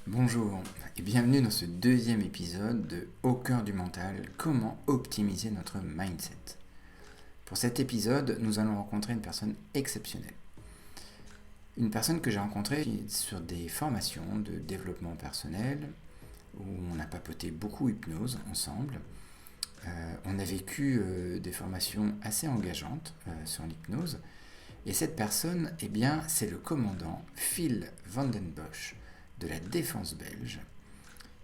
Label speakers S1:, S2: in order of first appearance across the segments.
S1: Bonjour et bienvenue dans ce deuxième épisode de Au cœur du mental, comment optimiser notre mindset. Pour cet épisode, nous allons rencontrer une personne exceptionnelle. Une personne que j'ai rencontrée sur des formations de développement personnel, où on a papoté beaucoup hypnose ensemble. On a vécu des formations assez engageantes sur l'hypnose. Et cette personne, eh bien, c'est le commandant Phil Vandenbosch de la défense belge,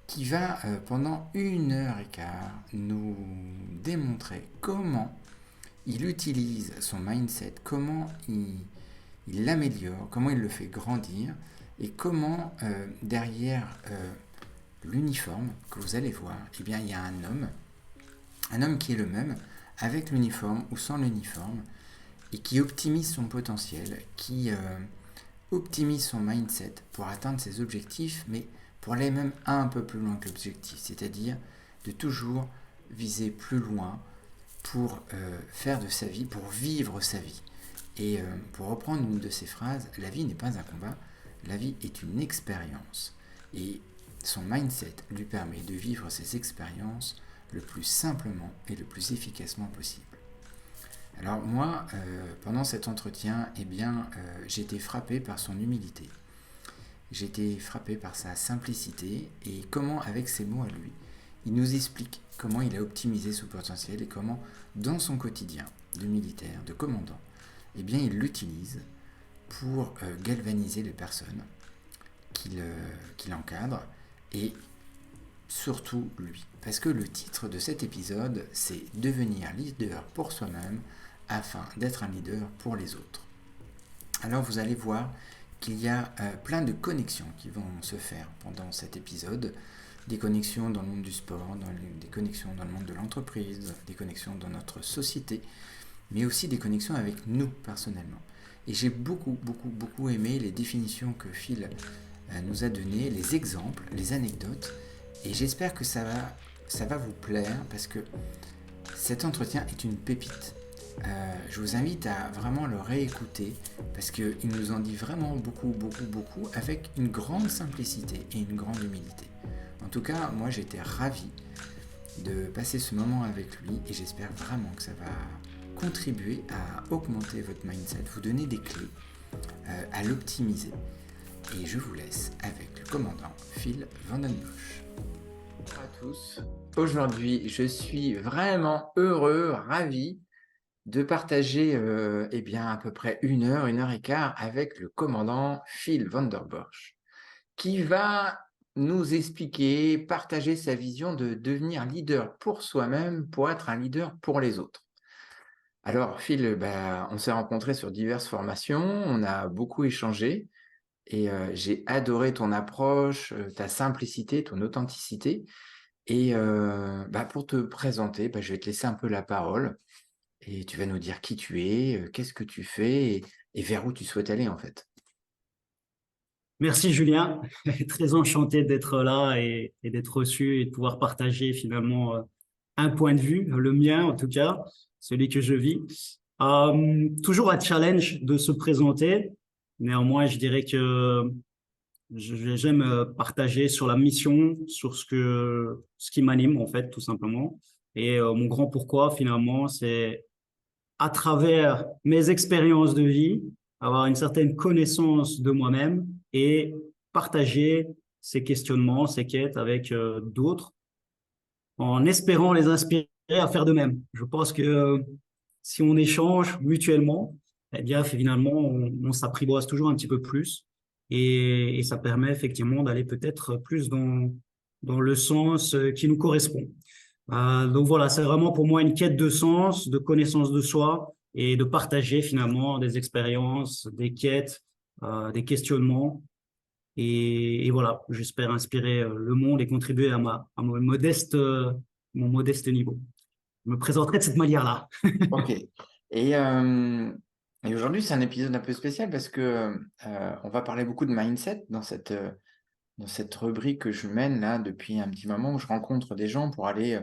S1: qui va pendant 1 heure et quart nous démontrer comment il utilise son mindset, comment il l'améliore, comment il le fait grandir et comment derrière l'uniforme que vous allez voir, eh bien, il y a un homme qui est le même avec l'uniforme ou sans l'uniforme et qui optimise son potentiel, qui optimise son mindset pour atteindre ses objectifs, mais pour aller même un peu plus loin que l'objectif, c'est-à-dire de toujours viser plus loin pour faire de sa vie, pour vivre sa vie. Et pour reprendre une de ses phrases, la vie n'est pas un combat, la vie est une expérience. Et son mindset lui permet de vivre ses expériences le plus simplement et le plus efficacement possible. Alors moi, pendant cet entretien, eh bien, j'ai été frappé par son humilité. J'ai été frappé par sa simplicité et comment, avec ses mots à lui, il nous explique comment il a optimisé son potentiel et comment, dans son quotidien de militaire, de commandant, eh bien, il l'utilise pour galvaniser les personnes qu'il encadre et surtout lui. Parce que le titre de cet épisode, c'est Devenir leader pour soi-même afin d'être un leader pour les autres. Alors vous allez voir qu'il y a plein de connexions qui vont se faire pendant cet épisode. Des connexions dans le monde du sport, des connexions dans le monde de l'entreprise, des connexions dans notre société, mais aussi des connexions avec nous personnellement. Et j'ai beaucoup aimé les définitions que Phil nous a données, les exemples, les anecdotes, et j'espère que ça va vous plaire parce que cet entretien est une pépite. Je vous invite à vraiment le réécouter parce qu'il nous en dit vraiment beaucoup avec une grande simplicité et une grande humilité. En tout cas, moi j'étais ravi de passer ce moment avec lui et j'espère vraiment que ça va contribuer à augmenter votre mindset, vous donner des clés, à l'optimiser. Et je vous laisse avec le commandant Phil Vandenbosch. Bonjour à tous. Aujourd'hui, je suis vraiment heureux, ravi de partager eh bien, à peu près 1 heure et quart avec le commandant Phil Vandenbosch, qui va nous expliquer, partager sa vision de devenir leader pour soi-même, pour être un leader pour les autres. Alors, Phil, on s'est rencontrés sur diverses formations, on a beaucoup échangé et j'ai adoré ton approche, ta simplicité, ton authenticité. Et pour te présenter, je vais te laisser un peu la parole et tu vas nous dire qui tu es, qu'est-ce que tu fais et vers où tu souhaites aller en fait.
S2: Merci Julien, très enchanté d'être là et d'être reçu et de pouvoir partager finalement un point de vue, le mien en tout cas, celui que je vis. Toujours un challenge de se présenter. Néanmoins, je dirais que j'aime partager sur la mission, sur ce qui m'anime en fait, tout simplement. Et mon grand pourquoi finalement, c'est à travers mes expériences de vie, avoir une certaine connaissance de moi-même et partager ces questionnements, ces quêtes avec d'autres en espérant les inspirer à faire de même. Je pense que si on échange mutuellement, eh bien finalement on s'apprivoise toujours un petit peu plus et ça permet effectivement d'aller peut-être plus dans le sens qui nous correspond. Donc voilà, c'est vraiment pour moi une quête de sens, de connaissance de soi et de partager finalement des expériences, des quêtes, des questionnements. Et voilà, j'espère inspirer le monde et contribuer mon modeste niveau. Je me présenterai de cette manière-là.
S1: Ok. Et, et aujourd'hui, c'est un épisode un peu spécial parce que on va parler beaucoup de mindset dans cette rubrique que je mène là depuis un petit moment où je rencontre des gens pour aller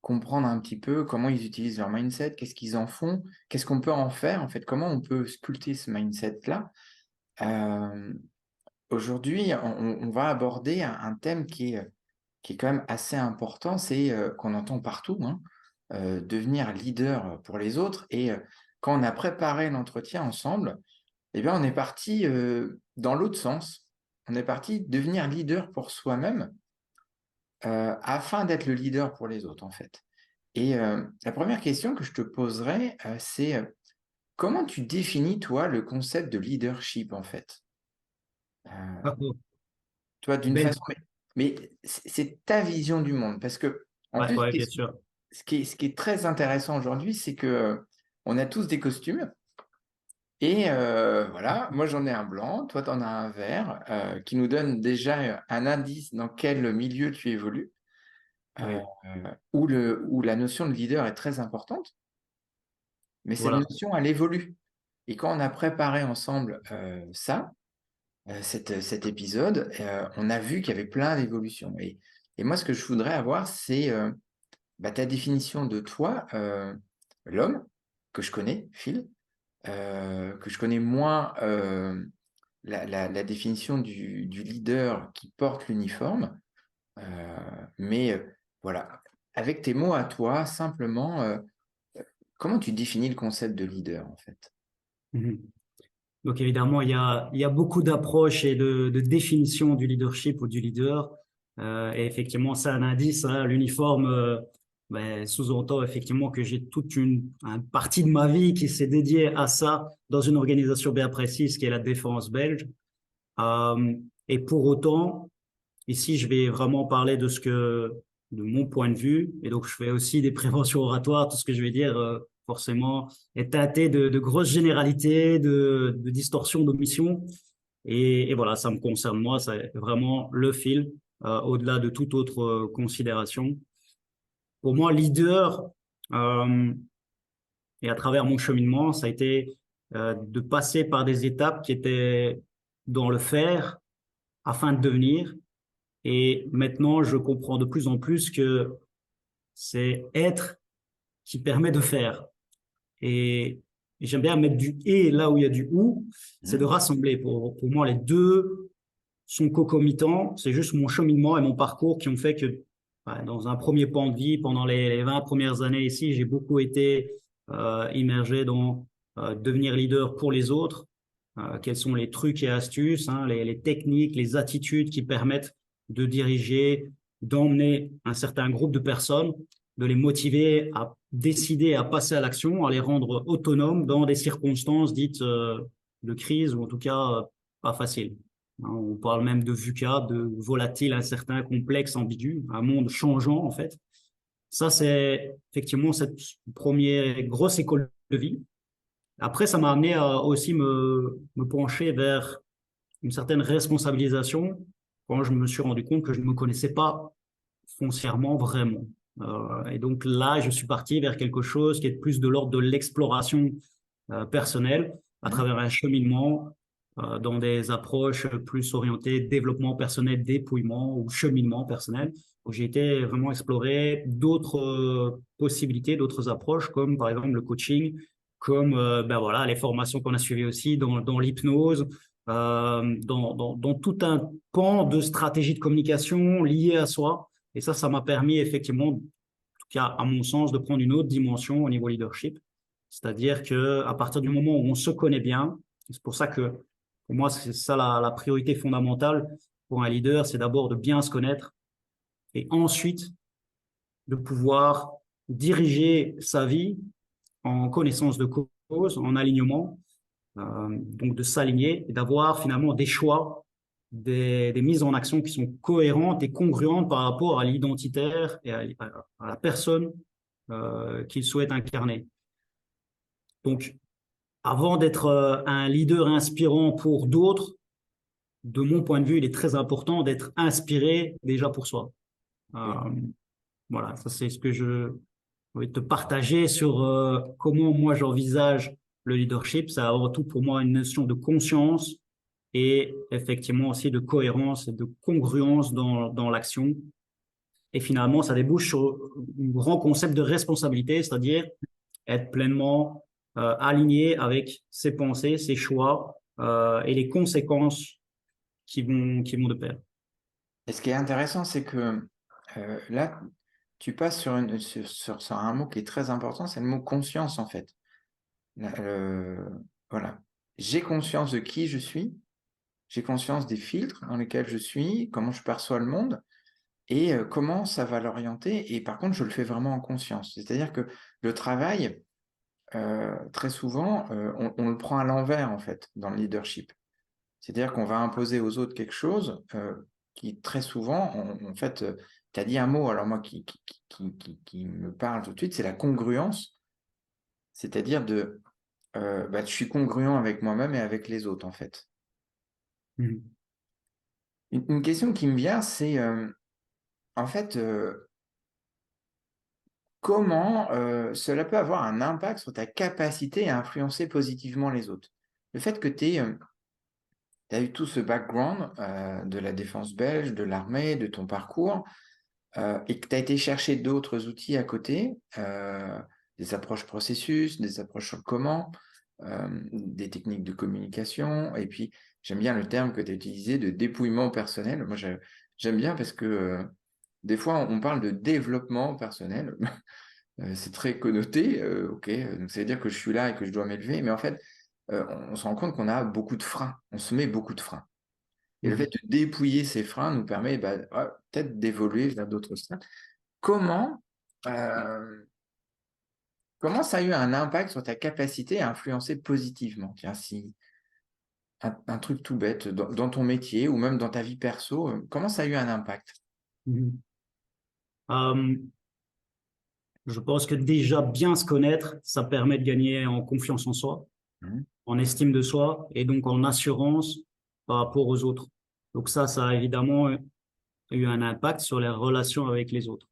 S1: comprendre un petit peu comment ils utilisent leur mindset, qu'est-ce qu'ils en font, qu'est-ce qu'on peut en faire en fait, comment on peut sculpter ce mindset-là. Euh, aujourd'hui, on va aborder un thème qui est quand même assez important, c'est qu'on entend partout, hein, devenir leader pour les autres. Et quand on a préparé l'entretien ensemble, eh bien, on est parti dans l'autre sens. On est parti devenir leader pour soi-même afin d'être le leader pour les autres, en fait. Et la première question que je te poserai, c'est comment tu définis, toi, le concept de leadership, en fait? Euh,
S2: D'accord.
S1: Toi, d'une
S2: Belle.
S1: façon, mais c'est ta vision du monde. Parce que, en
S2: Ouais,
S1: plus,
S2: ouais, bien sûr.
S1: ce qui est très intéressant aujourd'hui, c'est que on a tous des costumes. Et voilà, moi j'en ai un blanc, toi t'en as un vert, qui nous donne déjà un indice dans quel milieu tu évolues, euh,
S2: Oui,
S1: où la notion de leader est très importante, mais cette
S2: voilà.
S1: notion, elle évolue. Et quand on a préparé ensemble cet épisode, on a vu qu'il y avait plein d'évolutions. Et moi, ce que je voudrais avoir, c'est ta définition de toi, l'homme, que je connais, Phil, que je connais moins la définition du leader qui porte l'uniforme, mais voilà, avec tes mots à toi, simplement, comment tu définis le concept de leader en fait?
S2: Mhm. Donc évidemment, il y a beaucoup d'approches et de définitions du leadership ou du leader. Et effectivement, c'est un indice, hein. L'uniforme ben, sous-entend effectivement que j'ai toute une partie de ma vie qui s'est dédiée à ça dans une organisation bien précise qui est la Défense belge. Euh, et pour autant, ici, je vais vraiment parler de mon point de vue. Et donc, je fais aussi des préventions oratoires. Tout ce que je vais dire, forcément, est teinté de grosses généralités, de distorsions d'omission. Et voilà, ça me concerne moi. C'est vraiment le fil, au-delà de toute autre considération. Pour moi, leader, euh, et à travers mon cheminement, ça a été de passer par des étapes qui étaient dans le faire afin de devenir. Et maintenant, je comprends de plus en plus que c'est être qui permet de faire. Et, et j'aime bien mettre du et là où il y a du ou, c'est de
S1: Hmm.
S2: rassembler. Pour moi, les deux sont concomitants. C'est juste mon cheminement et mon parcours qui ont fait que, dans un premier pan de vie, pendant les 20 premières années ici, j'ai beaucoup été immergé dans devenir leader pour les autres. Quels sont les trucs et astuces, hein, les techniques, les attitudes qui permettent de diriger, d'emmener un certain groupe de personnes, de les motiver à décider à passer à l'action, à les rendre autonomes dans des circonstances dites de crise ou en tout cas pas faciles. Hein, on parle même de VUCA, de volatile, incertain, complexe, ambigu, un monde changeant en fait. Ça, c'est effectivement cette première grosse école de vie. Après, ça m'a amené à aussi me pencher vers une certaine responsabilisation quand je me suis rendu compte que je ne me connaissais pas foncièrement vraiment. Et donc là, je suis parti vers quelque chose qui est plus de l'ordre de l'exploration personnelle à
S1: Hmm.
S2: travers un cheminement dans des approches plus orientées développement personnel, dépouillement ou cheminement personnel, où j'ai été vraiment explorer d'autres possibilités, d'autres approches, comme par exemple le coaching, comme ben voilà, les formations qu'on a suivies aussi dans l'hypnose, dans tout un pan de stratégie de communication liée à soi. Et ça m'a permis effectivement, en tout cas à mon sens, de prendre une autre dimension au niveau leadership. C'est-à-dire que à partir du moment où on se connaît bien, c'est pour ça que pour moi c'est ça la priorité fondamentale pour un leader, c'est d'abord de bien se connaître et ensuite de pouvoir diriger sa vie en connaissance de cause, en alignement, donc de s'aligner et d'avoir finalement des choix, des mises en action qui sont cohérentes et congruentes par rapport à l'identitaire et à la personne qu'il souhaite incarner. Donc, avant d'être un leader inspirant pour d'autres, de mon point de vue, il est très important d'être inspiré déjà pour soi. Euh,
S1: Ok.
S2: voilà, ça c'est ce que je vais te partager sur comment moi j'envisage le leadership. C'est avant tout pour moi une notion de conscience et effectivement aussi de cohérence et de congruence dans l'action. Et finalement, ça débouche sur un grand concept de responsabilité, c'est-à-dire être pleinement aligné avec ses pensées, ses choix et les conséquences qui vont de pair.
S1: Et ce qui est intéressant, c'est que là, tu passes sur un mot qui est très important, c'est le mot conscience, en fait. Là, voilà. J'ai conscience de qui je suis, j'ai conscience des filtres dans lesquels je suis, comment je perçois le monde et comment ça va l'orienter. Et par contre, je le fais vraiment en conscience. C'est-à-dire que le travail, très souvent, on le prend à l'envers, en fait, dans le leadership. C'est-à-dire qu'on va imposer aux autres quelque chose qui, très souvent, en fait, tu as dit un mot, alors moi, qui me parle tout de suite, c'est la congruence. C'est-à-dire je suis congruent avec moi-même et avec les autres, en fait.
S2: Mhm.
S1: Une question qui me vient, c'est, en fait, comment cela peut avoir un impact sur ta capacité à influencer positivement les autres? Le fait que tu as eu tout ce background de la défense belge, de l'armée, de ton parcours, et que tu as été chercher d'autres outils à côté, des approches processus, des approches sur le comment, des techniques de communication, et puis j'aime bien le terme que tu as utilisé de dépouillement personnel. Moi, j'aime bien parce que des fois, on parle de développement personnel. C'est très connoté, ok, donc ça veut dire que je suis là et que je dois m'élever, mais en fait, on se rend compte qu'on a beaucoup de freins, on se met beaucoup de freins. Et le fait
S2: Mhm.
S1: de dépouiller ces freins nous permet peut-être d'évoluer vers d'autres stades. Comment, euh, comment ça a eu un impact sur ta capacité à influencer positivement? Tiens, si un truc tout bête, dans ton métier ou même dans ta vie perso, comment ça a eu un impact?
S2: Mhm. Euh, je pense que déjà bien se connaître, ça permet de gagner en confiance en soi,
S1: Mhm.
S2: en estime de soi et donc en assurance par rapport aux autres. Donc ça a évidemment eu un impact sur les relations avec les autres.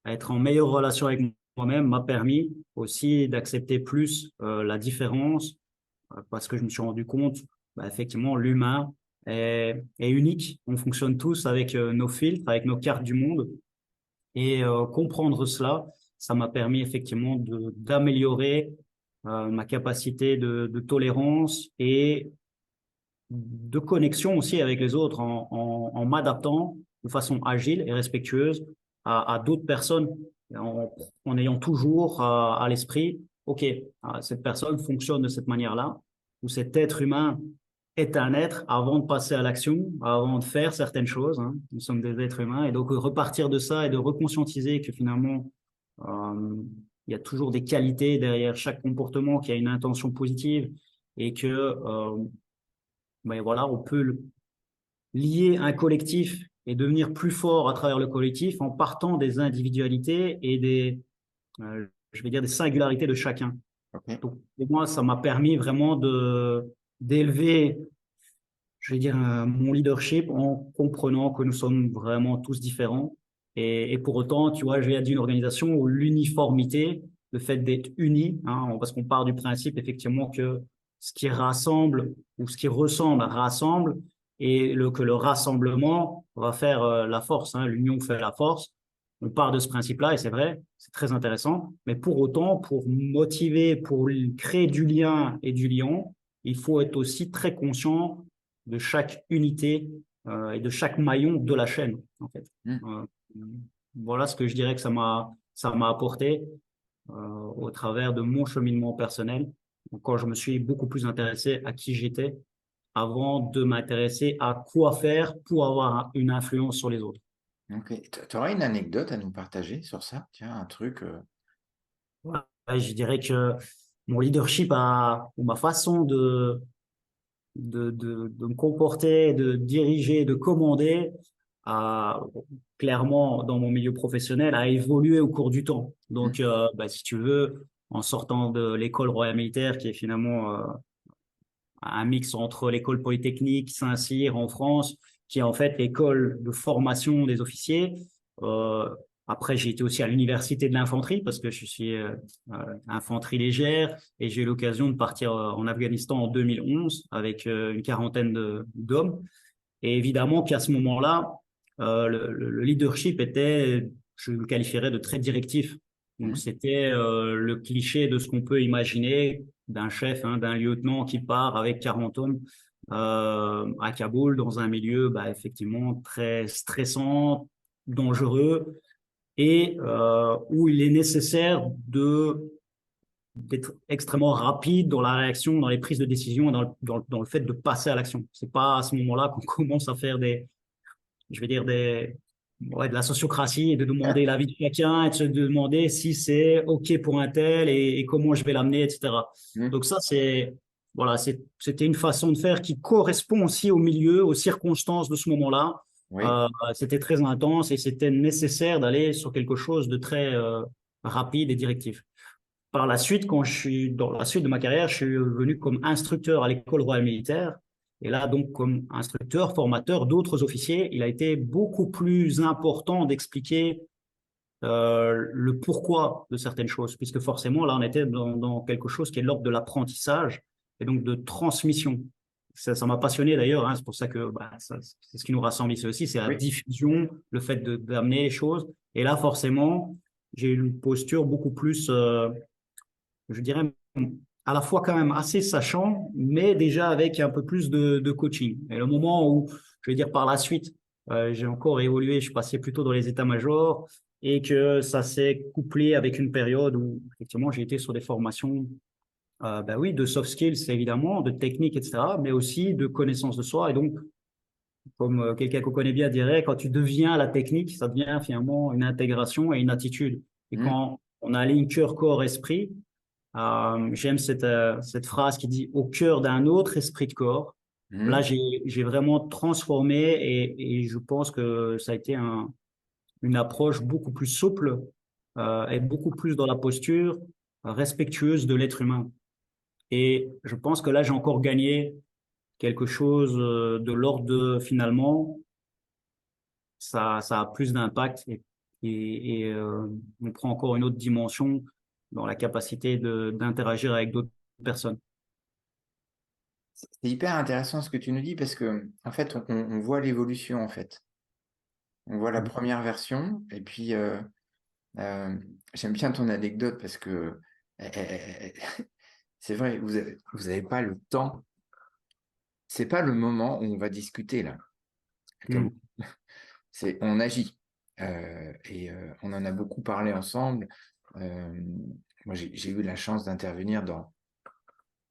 S2: Être en meilleure relation avec moi-même m'a permis aussi d'accepter plus la différence parce que je me suis rendu compte, effectivement, l'humain est unique. On fonctionne tous avec nos filtres, avec nos cartes du monde. Et comprendre cela, ça m'a permis effectivement d'améliorer ma capacité de tolérance et de connexion aussi avec les autres en m'adaptant de façon agile et respectueuse à d'autres personnes, en ayant toujours à l'esprit, OK, cette personne fonctionne de cette manière-là, ou cet être humain est un être avant de passer à l'action, avant de faire certaines choses. Hein. Nous sommes des êtres humains, et donc repartir de ça et de reconscientiser que finalement, euh, il y a toujours des qualités derrière chaque comportement qui a une intention positive et que mais voilà, on peut lier un collectif et devenir plus fort à travers le collectif en partant des individualités et je vais dire, des singularités de chacun.
S1: Ok.
S2: Donc, pour moi, ça m'a permis vraiment d'élever, je vais dire, mon leadership en comprenant que nous sommes vraiment tous différents. Et pour autant, tu vois, je viens d'une organisation où l'uniformité, le fait d'être unis, hein, parce qu'on part du principe effectivement que ce qui rassemble ou ce qui ressemble rassemble et que le rassemblement va faire la force, hein, l'union fait la force. On part de ce principe-là et c'est vrai, c'est très intéressant. Mais pour autant, pour motiver, pour créer du lien et du lien, il faut être aussi très conscient de chaque unité et de chaque maillon de la chaîne, en fait.
S1: Mhm.
S2: Euh, voilà ce que je dirais que ça m'a apporté au travers de mon cheminement personnel, quand je me suis beaucoup plus intéressé à qui j'étais avant de m'intéresser à quoi faire pour avoir une influence sur les autres.
S1: Ok. Tu aurais une anecdote à nous partager sur ça? Tiens, un truc.
S2: Ouais, je dirais que mon leadership ou ma façon de me comporter, de diriger, de commander, a clairement dans mon milieu professionnel a évolué au cours du temps.
S1: Mhm.
S2: Donc, si tu veux, en sortant de l'école royale militaire, qui est finalement un mix entre l'école polytechnique Saint-Cyr en France, qui est en fait l'école de formation des officiers. Euh, Après, j'ai été aussi à l'université de l'infanterie parce que je suis infanterie légère et j'ai eu l'occasion de partir en Afghanistan en 2011 avec une quarantaine d'hommes. Et évidemment qu'à ce moment-là, le leadership était, je le qualifierais de très directif. Donc
S1: Mhm.
S2: c'était le cliché de ce qu'on peut imaginer d'un chef, hein, d'un lieutenant qui part avec 40 hommes à Kaboul, dans un milieu effectivement très stressant, dangereux, et où il est nécessaire d'être extrêmement rapide dans la réaction, dans les prises de décision et dans le fait de passer à l'action. C'est pas à ce moment-là qu'on commence à faire je vais dire de la sociocratie et de demander l'avis de chacun et de se demander si c'est OK pour un tel et comment je vais l'amener, etc.
S1: Hmm.
S2: Donc ça, voilà, c'était une façon de faire qui correspond aussi au milieu, aux circonstances de ce moment-là.
S1: Oui,
S2: Euh, C'était très intense et c'était nécessaire d'aller sur quelque chose de très rapide et directif. Par la suite, quand je suis dans la suite de ma carrière, je suis venu comme instructeur à l'école royale militaire. Et là, donc, comme instructeur, formateur d'autres officiers, il a été beaucoup plus important d'expliquer le pourquoi de certaines choses, puisque forcément, là, on était dans quelque chose qui est l'ordre de l'apprentissage et donc de transmission. Ça m'a passionné d'ailleurs, hein, c'est pour ça que c'est ce qui nous rassemble ici aussi, c'est la
S1: oui.
S2: diffusion, le fait d'amener les choses. Et là, forcément, j'ai une posture beaucoup plus je dirais, à la fois quand même assez sachant, mais déjà avec un peu plus de coaching. Et le moment où, je vais dire par la suite, j'ai encore évolué, je suis passé plutôt dans les états-majors et que ça s'est couplé avec une période où, effectivement, j'ai été sur des formations, oui, de soft skills, évidemment, de techniques, etc., mais aussi de connaissance de soi. Et donc, comme quelqu'un qu'on connaît bien dirait, quand tu deviens la technique, ça devient finalement une intégration et une attitude. Et
S1: Hmm,
S2: quand on aligne cœur, corps, esprit, j'aime cette phrase qui dit au cœur d'un autre esprit de corps. Là,
S1: hmm.
S2: j'ai vraiment transformé et je pense que ça a été une approche beaucoup plus souple et beaucoup plus dans la posture respectueuse de l'être humain. Et je pense que là, j'ai encore gagné quelque chose de l'ordre de finalement, ça a plus d'impact et on prend encore une autre dimension dans la capacité d'interagir avec d'autres personnes.
S1: C'est hyper intéressant ce que tu nous dis parce que, en fait, on voit l'évolution, en fait. On voit la première version et puis euh, j'aime bien ton anecdote parce que c'est vrai, vous avez pas le temps. C'est pas le moment où on va discuter là. Comme
S2: Mm.
S1: on agit. On en a beaucoup parlé ensemble. Euh, Moi, j'ai eu la chance d'intervenir dans,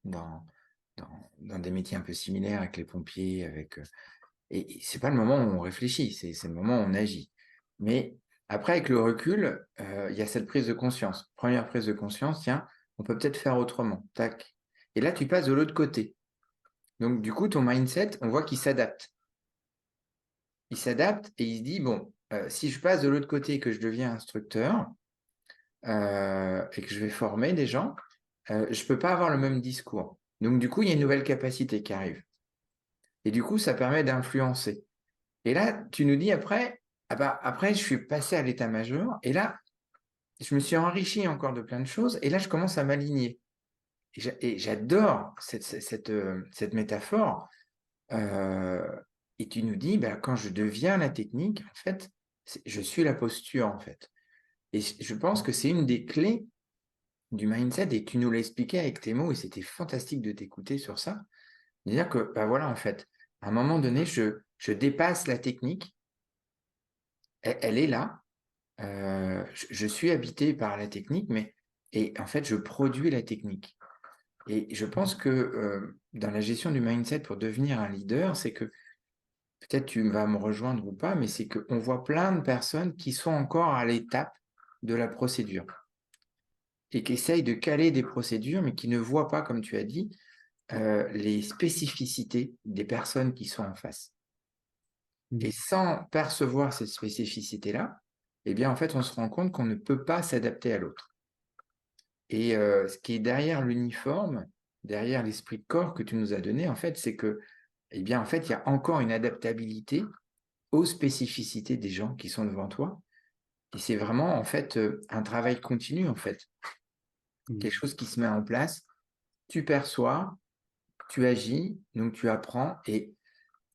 S1: dans des métiers un peu similaires avec les pompiers, et c'est pas le moment où on réfléchit, c'est le moment où on agit. Mais après, avec le recul, il y a cette prise de conscience. Première prise de conscience, tiens, on peut peut-être faire autrement. Tac. Et là, tu passes de l'autre côté. Donc, du coup, ton mindset, on voit qu'il s'adapte. Il s'adapte et il se dit, bon, si je passe de l'autre côté et que je deviens instructeur et que je vais former des gens, je peux pas avoir le même discours. Donc, du coup, il y a une nouvelle capacité qui arrive. Et du coup, ça permet d'influencer. Et là, tu nous dis après, ah bah, après, je suis passé à l'état-major et là, je me suis enrichi encore de plein de choses et là, je commence à m'aligner. Et j'adore cette métaphore. Euh, et tu nous dis, bah, quand je deviens la technique, en fait, je suis la posture, en fait. Et je pense que c'est une des clés du mindset et tu nous l'as expliqué avec tes mots et c'était fantastique de t'écouter sur ça. C'est-à-dire que, bah voilà, en fait, à un moment donné, je dépasse la technique, elle est là, je suis habité par la technique, et en fait, je produis la technique. Et je pense que dans la gestion du mindset pour devenir un leader, c'est que peut-être tu vas me rejoindre ou pas, mais c'est qu'on voit plein de personnes qui sont encore à l'étape de la procédure et qui essayent de caler des procédures, mais qui ne voient pas, comme tu as dit, les spécificités des personnes qui sont en face. Et
S2: Mm.
S1: sans percevoir cette spécificité-là, eh bien, en fait, on se rend compte qu'on ne peut pas s'adapter à l'autre. Et ce qui est derrière l'uniforme, derrière l'esprit de corps que tu nous as donné, en fait, c'est que, eh bien, en fait, il y a encore une adaptabilité aux spécificités des gens qui sont devant toi. Et c'est vraiment, en fait, un travail continu, en fait. Quelque
S2: Mm.
S1: chose qui se met en place. Tu perçois, tu agis, donc tu apprends.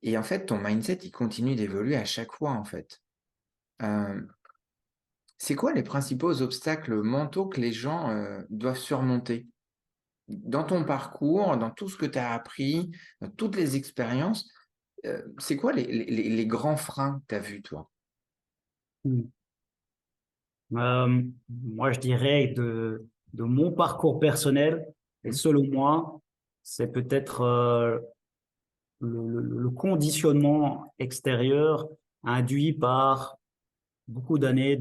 S1: Et en fait, ton mindset, il continue d'évoluer à chaque fois, en fait. Euh, c'est quoi les principaux obstacles mentaux que les gens doivent surmonter? dans ton parcours, dans tout ce que tu as appris, dans toutes les expériences, c'est quoi les grands freins que tu as vus, toi?
S2: Hmm. Moi, je dirais de mon parcours personnel, et
S1: Hmm.
S2: selon moi, c'est peut-être le conditionnement extérieur induit par beaucoup d'années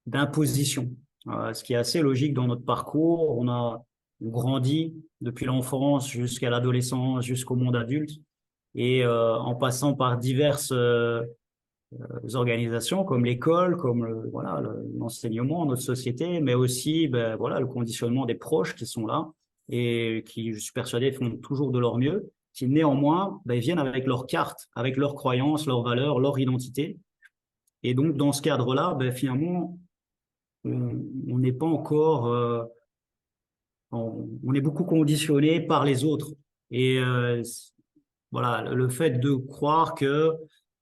S2: d'imposition. Ce qui est assez logique dans notre parcours. On grandit depuis l'enfance jusqu'à l'adolescence, jusqu'au monde adulte, et en passant par diverses organisations comme l'école, comme voilà, l'enseignement, notre société, mais aussi ben, voilà, le conditionnement des proches qui sont là et qui, je suis persuadé, font toujours de leur mieux, qui néanmoins ben, viennent avec leurs cartes, avec leurs croyances, leurs valeurs, leur identité. Et donc, dans ce cadre-là, ben, finalement, on n'est pas encore, on est beaucoup conditionné par les autres. Et voilà, le fait de croire que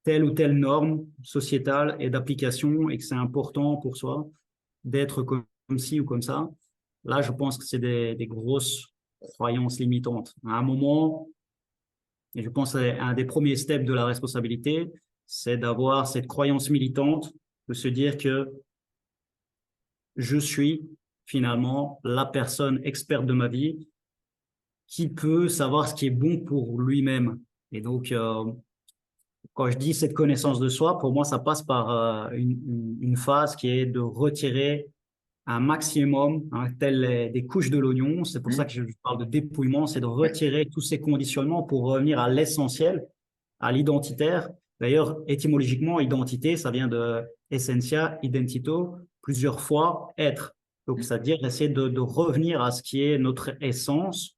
S2: telle ou telle norme sociétale est d'application et que c'est important pour soi d'être comme ci ou comme ça, là, je pense que c'est des grosses croyances limitantes. À un moment, et je pense que c'est un des premiers steps de la responsabilité, c'est d'avoir cette croyance militante, de se dire que je suis finalement la personne experte de ma vie qui peut savoir ce qui est bon pour lui-même. Et donc, quand je dis cette connaissance de soi, pour moi, ça passe par une phase qui est de retirer un maximum, hein, telles des couches de l'oignon. C'est pour ça
S1: Hmm.
S2: que je parle de dépouillement, c'est de
S1: Ouais.
S2: retirer tous ces conditionnements pour revenir à l'essentiel, à l'identitaire. D'ailleurs, étymologiquement, identité, ça vient de essentia, identito, plusieurs fois être. Donc,
S1: Hmm.
S2: c'est-à-dire essayer de revenir à ce qui est notre essence,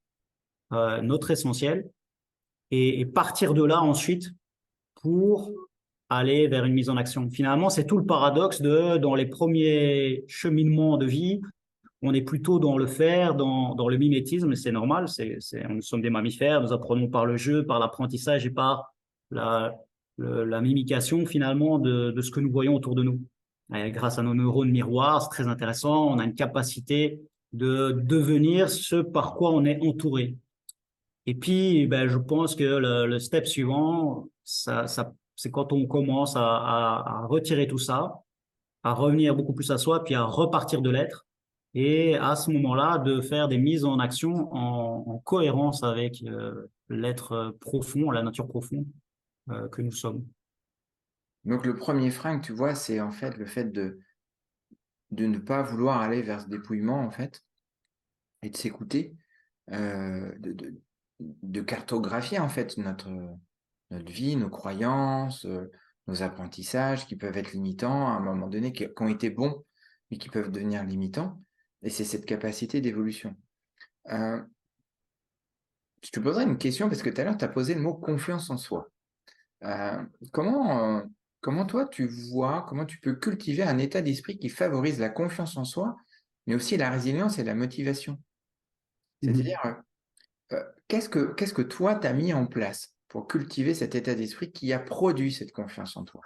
S2: notre essentiel, et partir de là ensuite pour aller vers une mise en action. Finalement, c'est tout le paradoxe dans les premiers cheminements de vie, on est plutôt dans le faire, dans le mimétisme, et c'est normal, nous sommes des mammifères, nous apprenons par le jeu, par l'apprentissage et par la, la mimication finalement de ce que nous voyons autour de nous. Et grâce à nos neurones miroirs, c'est très intéressant, on a une capacité de devenir ce par quoi on est entouré. Et puis, ben, je pense que le step suivant, c'est quand on commence à retirer tout ça, à revenir beaucoup plus à soi, puis à repartir de l'être. Et à ce moment-là, de faire des mises en action en cohérence avec l'être profond, la nature profonde que nous sommes.
S1: Donc, le premier frein que tu vois, c'est en fait le fait de ne pas vouloir aller vers ce dépouillement, en fait, et de s'écouter, euh, de, de, de cartographier, en fait, notre vie, nos croyances, nos apprentissages qui peuvent être limitants à un moment donné, qui ont été bons, mais qui peuvent devenir limitants. Et c'est cette capacité d'évolution. Euh, je te poserai une question parce que tout à l'heure, tu as posé le mot confiance en soi. Euh, comment, comment toi, tu vois, comment tu peux cultiver un état d'esprit qui favorise la confiance en soi, mais aussi la résilience et la motivation?
S2: Mhm.
S1: C'est-à-dire, qu'est-ce que toi, tu as mis en place pour cultiver cet état d'esprit qui a produit cette confiance en toi?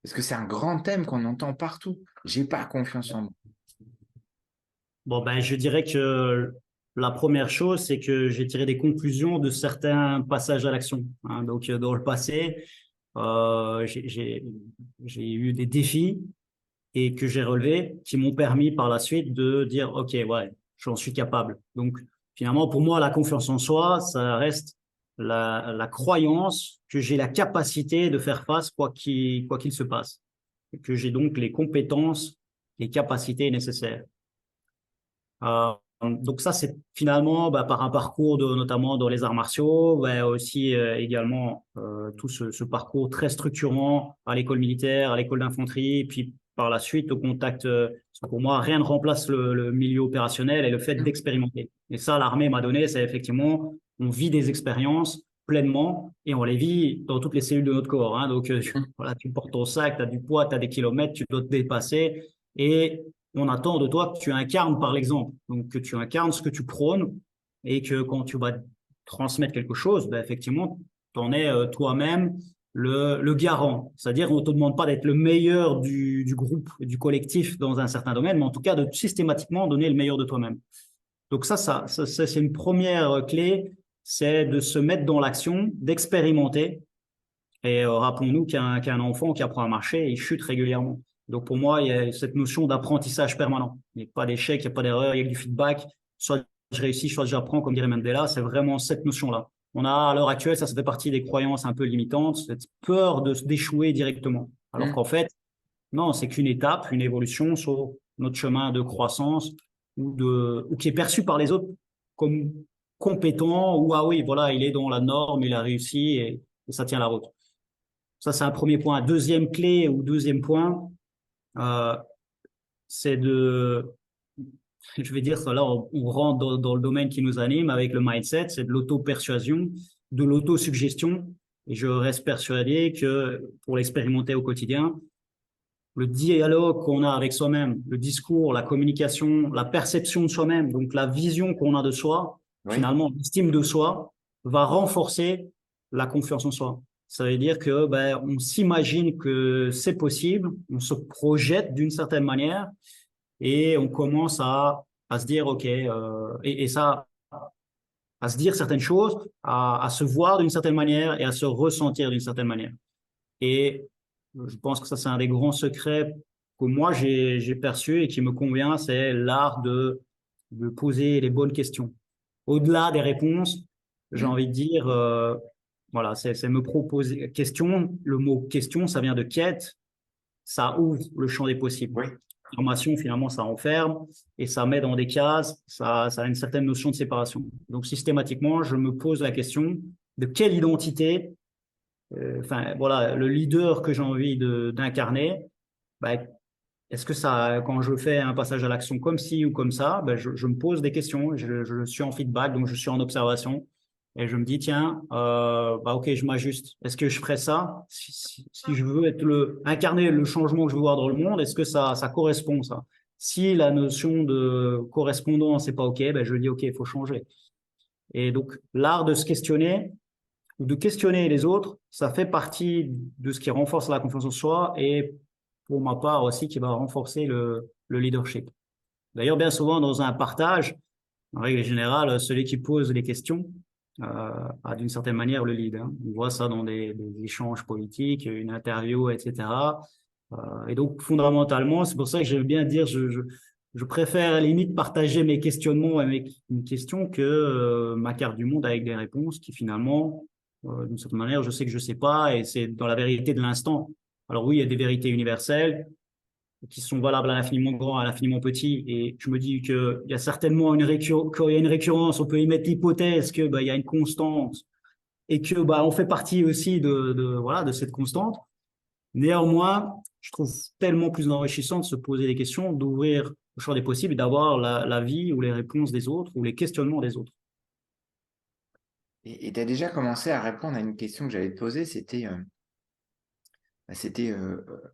S1: Parce que c'est un grand thème qu'on entend partout. J'ai pas confiance en moi.
S2: Bon, ben, je dirais que la première chose, c'est que j'ai tiré des conclusions de certains passages à l'action, hein. Donc, dans le passé, euh, j'ai j'ai- j'ai eu des défis et que j'ai relevés qui m'ont permis par la suite de dire, OK, ouais, j'en suis capable. Donc, finalement, pour moi, la confiance en soi, ça reste la croyance que j'ai la capacité de faire face quoi qu'il se passe. Et que j'ai donc les compétences, les capacités nécessaires. Donc ça, c'est finalement bah, par un parcours notamment dans les arts martiaux, bah, aussi également tout ce parcours très structurant à l'école militaire, à l'école d'infanterie, puis par la suite au contact. Parce que pour moi, rien ne remplace le milieu opérationnel et le fait
S1: Hum,
S2: d'expérimenter. Et ça, l'armée m'a donné, c'est effectivement, on vit des expériences pleinement et on les vit dans toutes les cellules de notre corps, hein. Donc
S1: hum,
S2: voilà, tu portes ton sac, tu as du poids, tu as des kilomètres, tu dois te dépasser. Et on attend de toi que tu incarnes par l'exemple. Donc, que tu incarnes ce que tu prônes et que quand tu vas transmettre quelque chose, ben, effectivement, tu en es toi-même le garant. C'est-à-dire, on ne te demande pas d'être le meilleur du groupe, du collectif dans un certain domaine, mais en tout cas de systématiquement donner le meilleur de toi-même. Donc c'est une première clé, c'est de se mettre dans l'action, d'expérimenter. Et rappelons-nous qu'un enfant qui apprend à marcher, il chute régulièrement. Donc pour moi, il y a cette notion d'apprentissage permanent. Il n'y a pas d'échec, il n'y a pas d'erreur, il y a que du feedback. Soit je réussis, soit j'apprends, comme dirait Mandela. C'est vraiment cette notion-là. On a à l'heure actuelle, ça fait partie des croyances un peu limitantes, cette peur d'échouer directement. Alors
S1: Hmm.
S2: qu'en fait, non, c'est qu'une étape, une évolution sur notre chemin de croissance ou qui est perçu par les autres comme compétent ou ah oui, voilà, il est dans la norme, il a réussi et ça tient la route. Ça, c'est un premier point. Deuxième clé ou deuxième point, euh, c'est je vais dire, là, on rentre dans le domaine qui nous anime avec le mindset, c'est de l'auto-persuasion, de l'auto-suggestion. Et je reste persuadé que pour l'expérimenter au quotidien, le dialogue qu'on a avec soi-même, le discours, la communication, la perception de soi-même, donc la vision qu'on a de soi,
S1: Oui,
S2: finalement, l'estime de soi, va renforcer la confiance en soi. Ça veut dire que ben, on s'imagine que c'est possible, on se projette d'une certaine manière et on commence à se dire ok et ça à se dire certaines choses, à se voir d'une certaine manière et à se ressentir d'une certaine manière. Et je pense que ça, c'est un des grands secrets que moi, j'ai perçu et qui me convient, c'est l'art de poser les bonnes questions. Au-delà des réponses, j'ai
S1: hmm,
S2: envie de dire, voilà, c'est me proposer question. Le mot question, ça vient de quête. Ça ouvre le champ des possibles.
S1: oui.
S2: Formation, finalement, ça enferme et ça met dans des cases. Ça a une certaine notion de séparation. Donc, systématiquement, je me pose la question de quelle identité enfin voilà, le leader que j'ai envie d'incarner, bah, est-ce que ça, quand je fais un passage à l'action comme ci ou comme ça, bah, je me pose des questions, je suis en feedback, donc je suis en observation, et je me dis, tiens, bah, ok, je m'ajuste. Est-ce que je ferais ça si je veux être incarner le changement que je veux voir dans le monde, est-ce que ça correspond, ça? Si la notion de correspondance n'est pas ok, ben je dis, ok, il faut changer. Et donc, l'art de se questionner, ou de questionner les autres, ça fait partie de ce qui renforce la confiance en soi et pour ma part aussi qui va renforcer le leadership. D'ailleurs, bien souvent dans un partage, en règle générale, celui qui pose les questions a d'une certaine manière le lead. Hein. On voit ça dans des échanges politiques, une interview, etc. Et donc, fondamentalement, c'est pour ça que j'aime bien dire, je préfère à la limite partager mes questionnements et mes questions que ma carte du monde avec des réponses qui finalement, d'une certaine manière, je sais que je sais pas et c'est dans la vérité de l'instant. Alors oui, il y a des vérités universelles qui sont valables à l'infiniment grand, à l'infiniment petit. Et je me dis qu'il y a certainement quand il y a une récurrence, on peut y mettre l'hypothèse que bah, il y a une constante et que bah, on fait partie aussi voilà, de cette constante. Néanmoins, je trouve tellement plus enrichissant de se poser des questions, d'ouvrir le champ des possibles et d'avoir la vie ou les réponses des autres ou les questionnements des autres.
S1: Et tu as déjà commencé à répondre à une question que j'allais te poser, c'était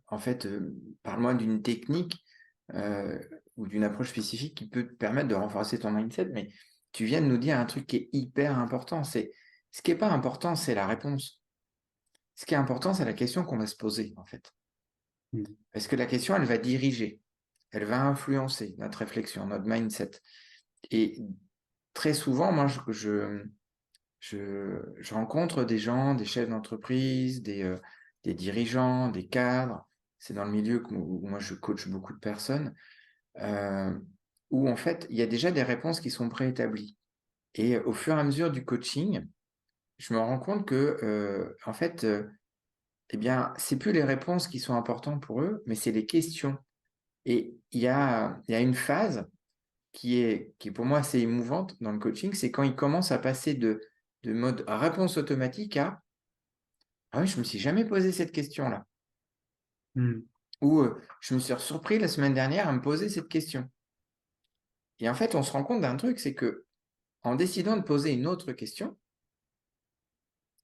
S1: en fait, parle-moi d'une technique ou d'une approche spécifique qui peut te permettre de renforcer ton mindset, mais tu viens de nous dire un truc qui est hyper important. Ce qui n'est pas important, c'est la réponse. Ce qui est important, c'est la question qu'on va se poser, en fait.
S2: Mm.
S1: Parce que la question, elle va diriger, elle va influencer notre réflexion, notre mindset. Et très souvent, moi, je rencontre des gens, des chefs d'entreprise, des dirigeants, des cadres. C'est dans le milieu où moi je coach beaucoup de personnes, euh, où en fait il y a déjà des réponses qui sont préétablies. Et au fur et à mesure du coaching, je me rends compte que en fait, eh bien, c'est plus les réponses qui sont importantes pour eux, mais c'est les questions. Et il y a une phase qui est pour moi assez émouvante dans le coaching, c'est quand ils commencent à passer de mode réponse automatique à ah oui, je me suis jamais posé cette question-là.
S2: Mm.
S1: Ou je me suis surpris la semaine dernière à me poser cette question. Et en fait, on se rend compte d'un truc, c'est que en décidant de poser une autre question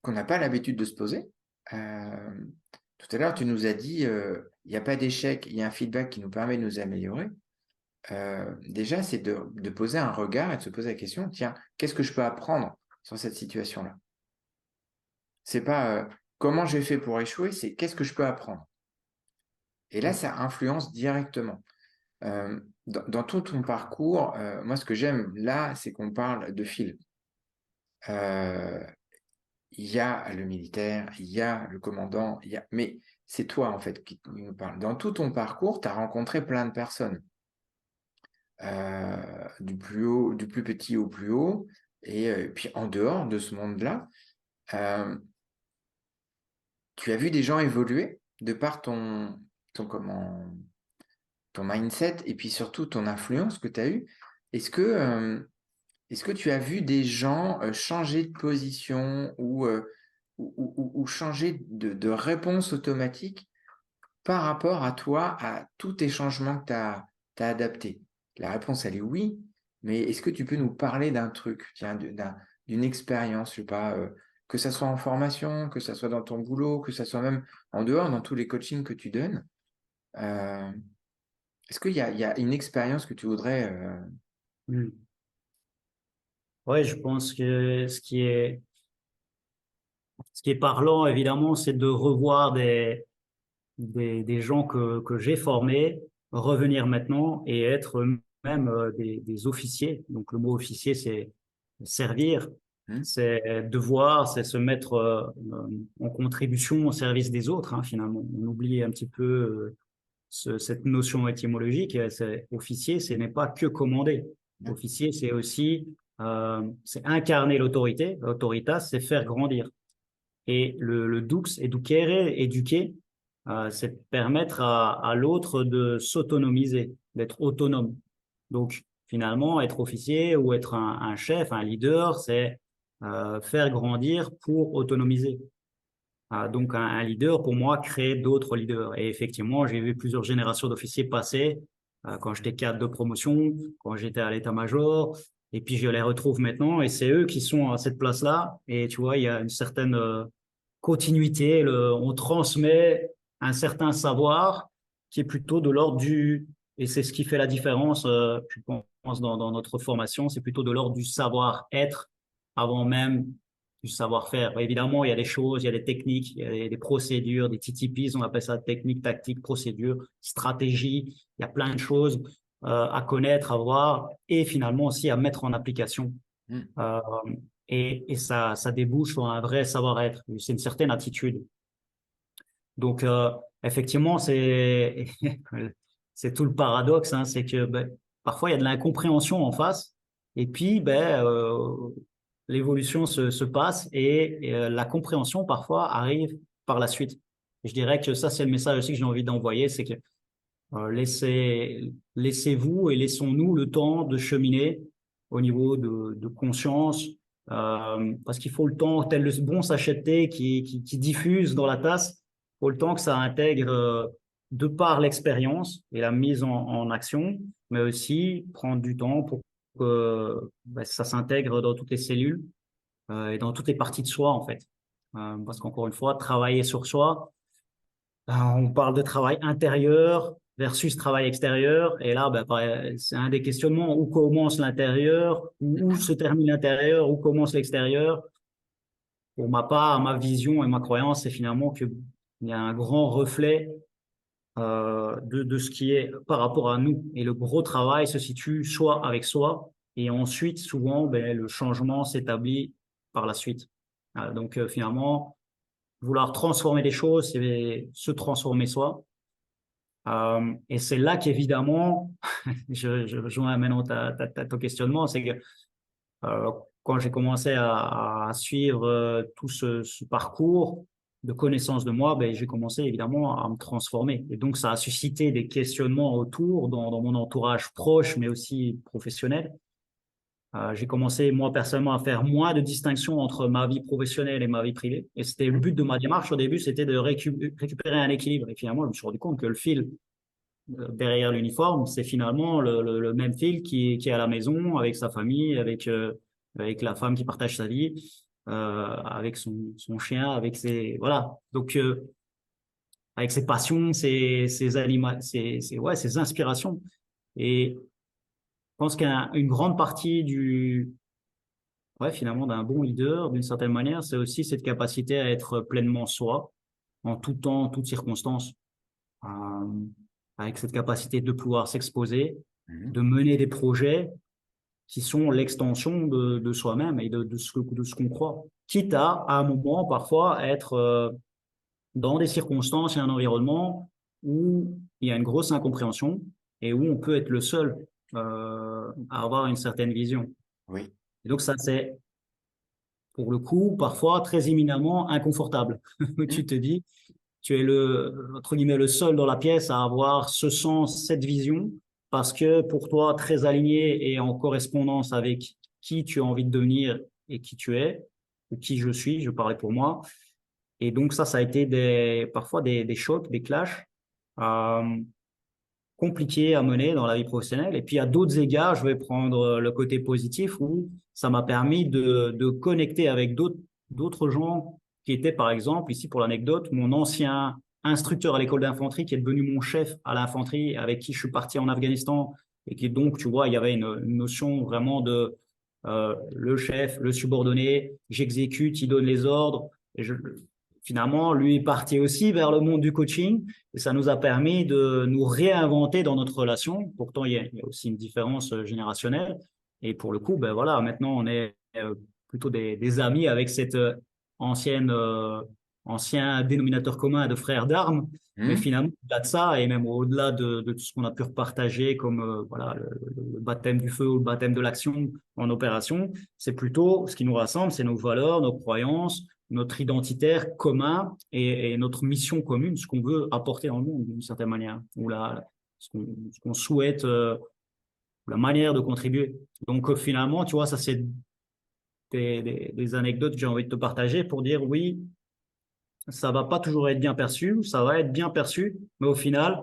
S1: qu'on n'a pas l'habitude de se poser, euh, tout à l'heure, tu nous as dit, il n'y a pas d'échec, il y a un feedback qui nous permet de nous améliorer. Déjà, c'est de poser un regard et de se poser la question, tiens, qu'est-ce que je peux apprendre sur cette situation-là? C'est pas comment j'ai fait pour échouer, c'est qu'est-ce que je peux apprendre? Et là, ça influence directement. Dans tout ton parcours, moi, ce que j'aime là, c'est qu'on parle de fil. Euh, il y a le militaire, il y a le commandant, mais c'est toi, en fait, qui nous parle. Dans tout ton parcours, tu as rencontré plein de personnes, du plus haut, du plus petit au plus haut, et puis en dehors de ce monde-là, euh, tu as vu des gens évoluer de par comment, ton mindset et puis surtout ton influence que tu as eue. Est-ce que, euh, est-ce que tu as vu des gens changer de position ou changer de réponse automatique par rapport à toi, à tous tes changements que tu as adaptés? La réponse, elle est oui, mais est-ce que tu peux nous parler d'un truc, tiens, d'une expérience, je sais pas, que ça soit en formation, que ça soit dans ton boulot, que ça soit même en dehors, dans tous les coachings que tu donnes? euh, Est-ce qu'il y a une expérience que tu voudrais...
S2: Hmm. Ouais, je pense que ce qui est parlant, évidemment, c'est de revoir des gens que j'ai formés, revenir maintenant et être même des officiers. Donc le mot officier, c'est servir,
S1: hmm,
S2: c'est devoir, c'est se mettre en contribution au service des autres, hein, finalement. On oublie un petit peu cette notion étymologique. C'est officier, ce n'est pas que commander.
S1: hmm,
S2: Officier, c'est aussi c'est incarner l'autorité. L'autoritas, c'est faire grandir. Et le dux, educere, éduquer, c'est permettre à l'autre de s'autonomiser, d'être autonome. Donc, finalement, être officier ou être un chef, un leader, c'est faire grandir pour autonomiser. Donc, un leader, pour moi, crée d'autres leaders. Et effectivement, j'ai vu plusieurs générations d'officiers passer quand j'étais cadre de promotion, quand j'étais à l'état-major, et puis je les retrouve maintenant, et c'est eux qui sont à cette place-là. Et tu vois, il y a une certaine continuité, on transmet un certain savoir qui est plutôt de l'ordre et c'est ce qui fait la différence, je pense, dans notre formation, c'est plutôt de l'ordre du savoir-être avant même du savoir-faire. Évidemment, il y a des choses, il y a des techniques, il y a des procédures, des TTPs, on appelle ça technique, tactique, procédure, stratégie. Il y a plein de choses à connaître, à voir et finalement aussi à mettre en application.
S1: hmm.
S2: Euh, et ça débouche sur un vrai savoir-être. C'est une certaine attitude. Donc, effectivement, c'est tout le paradoxe, hein, c'est que ben, parfois il y a de l'incompréhension en face, et puis ben, l'évolution se passe et la compréhension parfois arrive par la suite. Et je dirais que ça, c'est le message aussi que j'ai envie d'envoyer, c'est que laissez-vous et laissons-nous le temps de cheminer au niveau de conscience, parce qu'il faut le temps, tel le bon sachet de thé qui diffuse dans la tasse, il faut le temps que ça intègre de par l'expérience et la mise en action, mais aussi prendre du temps pour que ça s'intègre dans toutes les cellules et dans toutes les parties de soi, en fait. Parce qu'encore une fois, travailler sur soi, on parle de travail intérieur versus travail extérieur. Et là, ben, c'est un des questionnements. Où commence l'intérieur? Où se termine l'intérieur? Où commence l'extérieur? Pour ma part, ma vision et ma croyance, c'est finalement qu'il y a un grand reflet de ce qui est par rapport à nous. Et le gros travail se situe soit avec soi, et ensuite, souvent, ben, le changement s'établit par la suite. Donc, finalement, vouloir transformer les choses, c'est se transformer soi. Et c'est là qu'évidemment, je rejoins maintenant ton questionnement, c'est que euh, quand j'ai commencé à suivre tout ce parcours de connaissance de moi, ben, j'ai commencé évidemment à me transformer. Et donc, ça a suscité des questionnements autour dans mon entourage proche, mais aussi professionnel. J'ai commencé, moi, personnellement, à faire moins de distinction entre ma vie professionnelle et ma vie privée. Et c'était le but de ma démarche au début, c'était de récupérer un équilibre. Et finalement, je me suis rendu compte que le fil derrière l'uniforme, c'est finalement le même fil qui est à la maison, avec sa famille, avec la femme qui partage sa vie, avec son chien, avec ses, voilà. Donc, avec ses passions, ses anima, ouais, ses inspirations. Et je pense qu'une grande partie ouais, finalement, d'un bon leader, d'une certaine manière, c'est aussi cette capacité à être pleinement soi, en tout temps, en toutes circonstances. Euh, avec cette capacité de pouvoir s'exposer,
S1: Mhm.
S2: de mener des projets qui sont l'extension de soi-même et de ce qu'on croit. Quitte à un moment, parfois, être dans des circonstances et un environnement où il y a une grosse incompréhension et où on peut être le seul à avoir une certaine vision.
S1: Oui.
S2: Et donc ça, c'est pour le coup parfois très éminemment inconfortable.
S1: Mhm.
S2: Tu te dis, tu es entre guillemets, le seul dans la pièce à avoir ce sens, cette vision, parce que pour toi, très aligné et en correspondance avec qui tu as envie de devenir et qui tu es, ou qui je suis, je parlais pour moi. Et donc ça a été parfois des chocs, des clashs euh, compliqués à mener dans la vie professionnelle. Et puis à d'autres égards, je vais prendre le côté positif où ça m'a permis de connecter avec d'autres gens qui étaient, par exemple, ici pour l'anecdote, mon ancien instructeur à l'école d'infanterie qui est devenu mon chef à l'infanterie, avec qui je suis parti en Afghanistan et qui donc, tu vois, il y avait une notion vraiment de le chef, le subordonné, j'exécute, il donne les ordres. Et finalement, lui est parti aussi vers le monde du coaching et ça nous a permis de nous réinventer dans notre relation. Pourtant, il y a aussi une différence générationnelle. Et pour le coup, ben voilà, maintenant, on est plutôt des amis avec cette ancienne, ancien dénominateur commun de frères d'armes. Mais
S1: Mhm.
S2: finalement, au-delà de ça, et même au-delà de tout ce qu'on a pu repartager comme voilà, le baptême du feu ou le baptême de l'action en opération, c'est plutôt ce qui nous rassemble, c'est nos valeurs, nos croyances, notre identitaire commun et notre mission commune, ce qu'on veut apporter dans le monde d'une certaine manière, ou ce qu'on souhaite, la manière de contribuer. Donc finalement, tu vois, ça c'est des anecdotes que j'ai envie de te partager pour dire oui, ça va pas toujours être bien perçu, ça va être bien perçu, mais au final,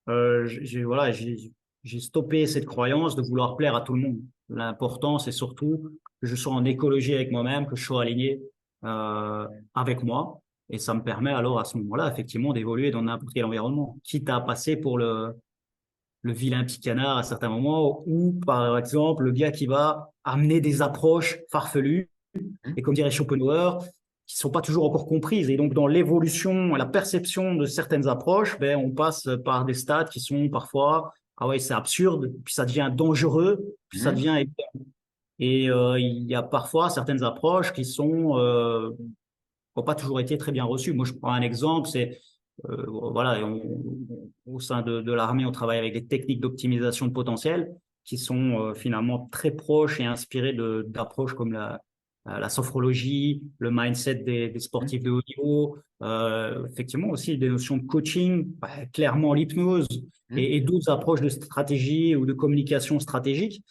S2: voilà, j'ai stoppé cette croyance de vouloir plaire à tout le monde. L'important, c'est surtout que je sois en écologie avec moi-même, que je sois aligné avec moi, et ça me permet alors à ce moment-là, effectivement, d'évoluer dans n'importe quel environnement, quitte à passer pour le vilain petit canard à certains moments, ou par exemple le gars qui va amener des approches farfelues
S1: Mhm.
S2: et comme dirait Schopenhauer, qui sont pas toujours encore comprises. Et donc, dans l'évolution, la perception de certaines approches, ben, on passe par des stades qui sont parfois, ah ouais, c'est absurde, puis ça devient dangereux, puis ça
S1: Mhm.
S2: devient évident. Et il y a parfois certaines approches qui n'ont pas toujours été très bien reçues. Moi, je prends un exemple, c'est voilà, au sein de l'armée, on travaille avec des techniques d'optimisation de potentiel qui sont finalement très proches et inspirées d'approches comme la sophrologie, le mindset des sportifs de haut niveau, effectivement aussi des notions de coaching, bah, clairement l'hypnose
S1: Mhm.
S2: et d'autres approches de stratégie ou de communication stratégique.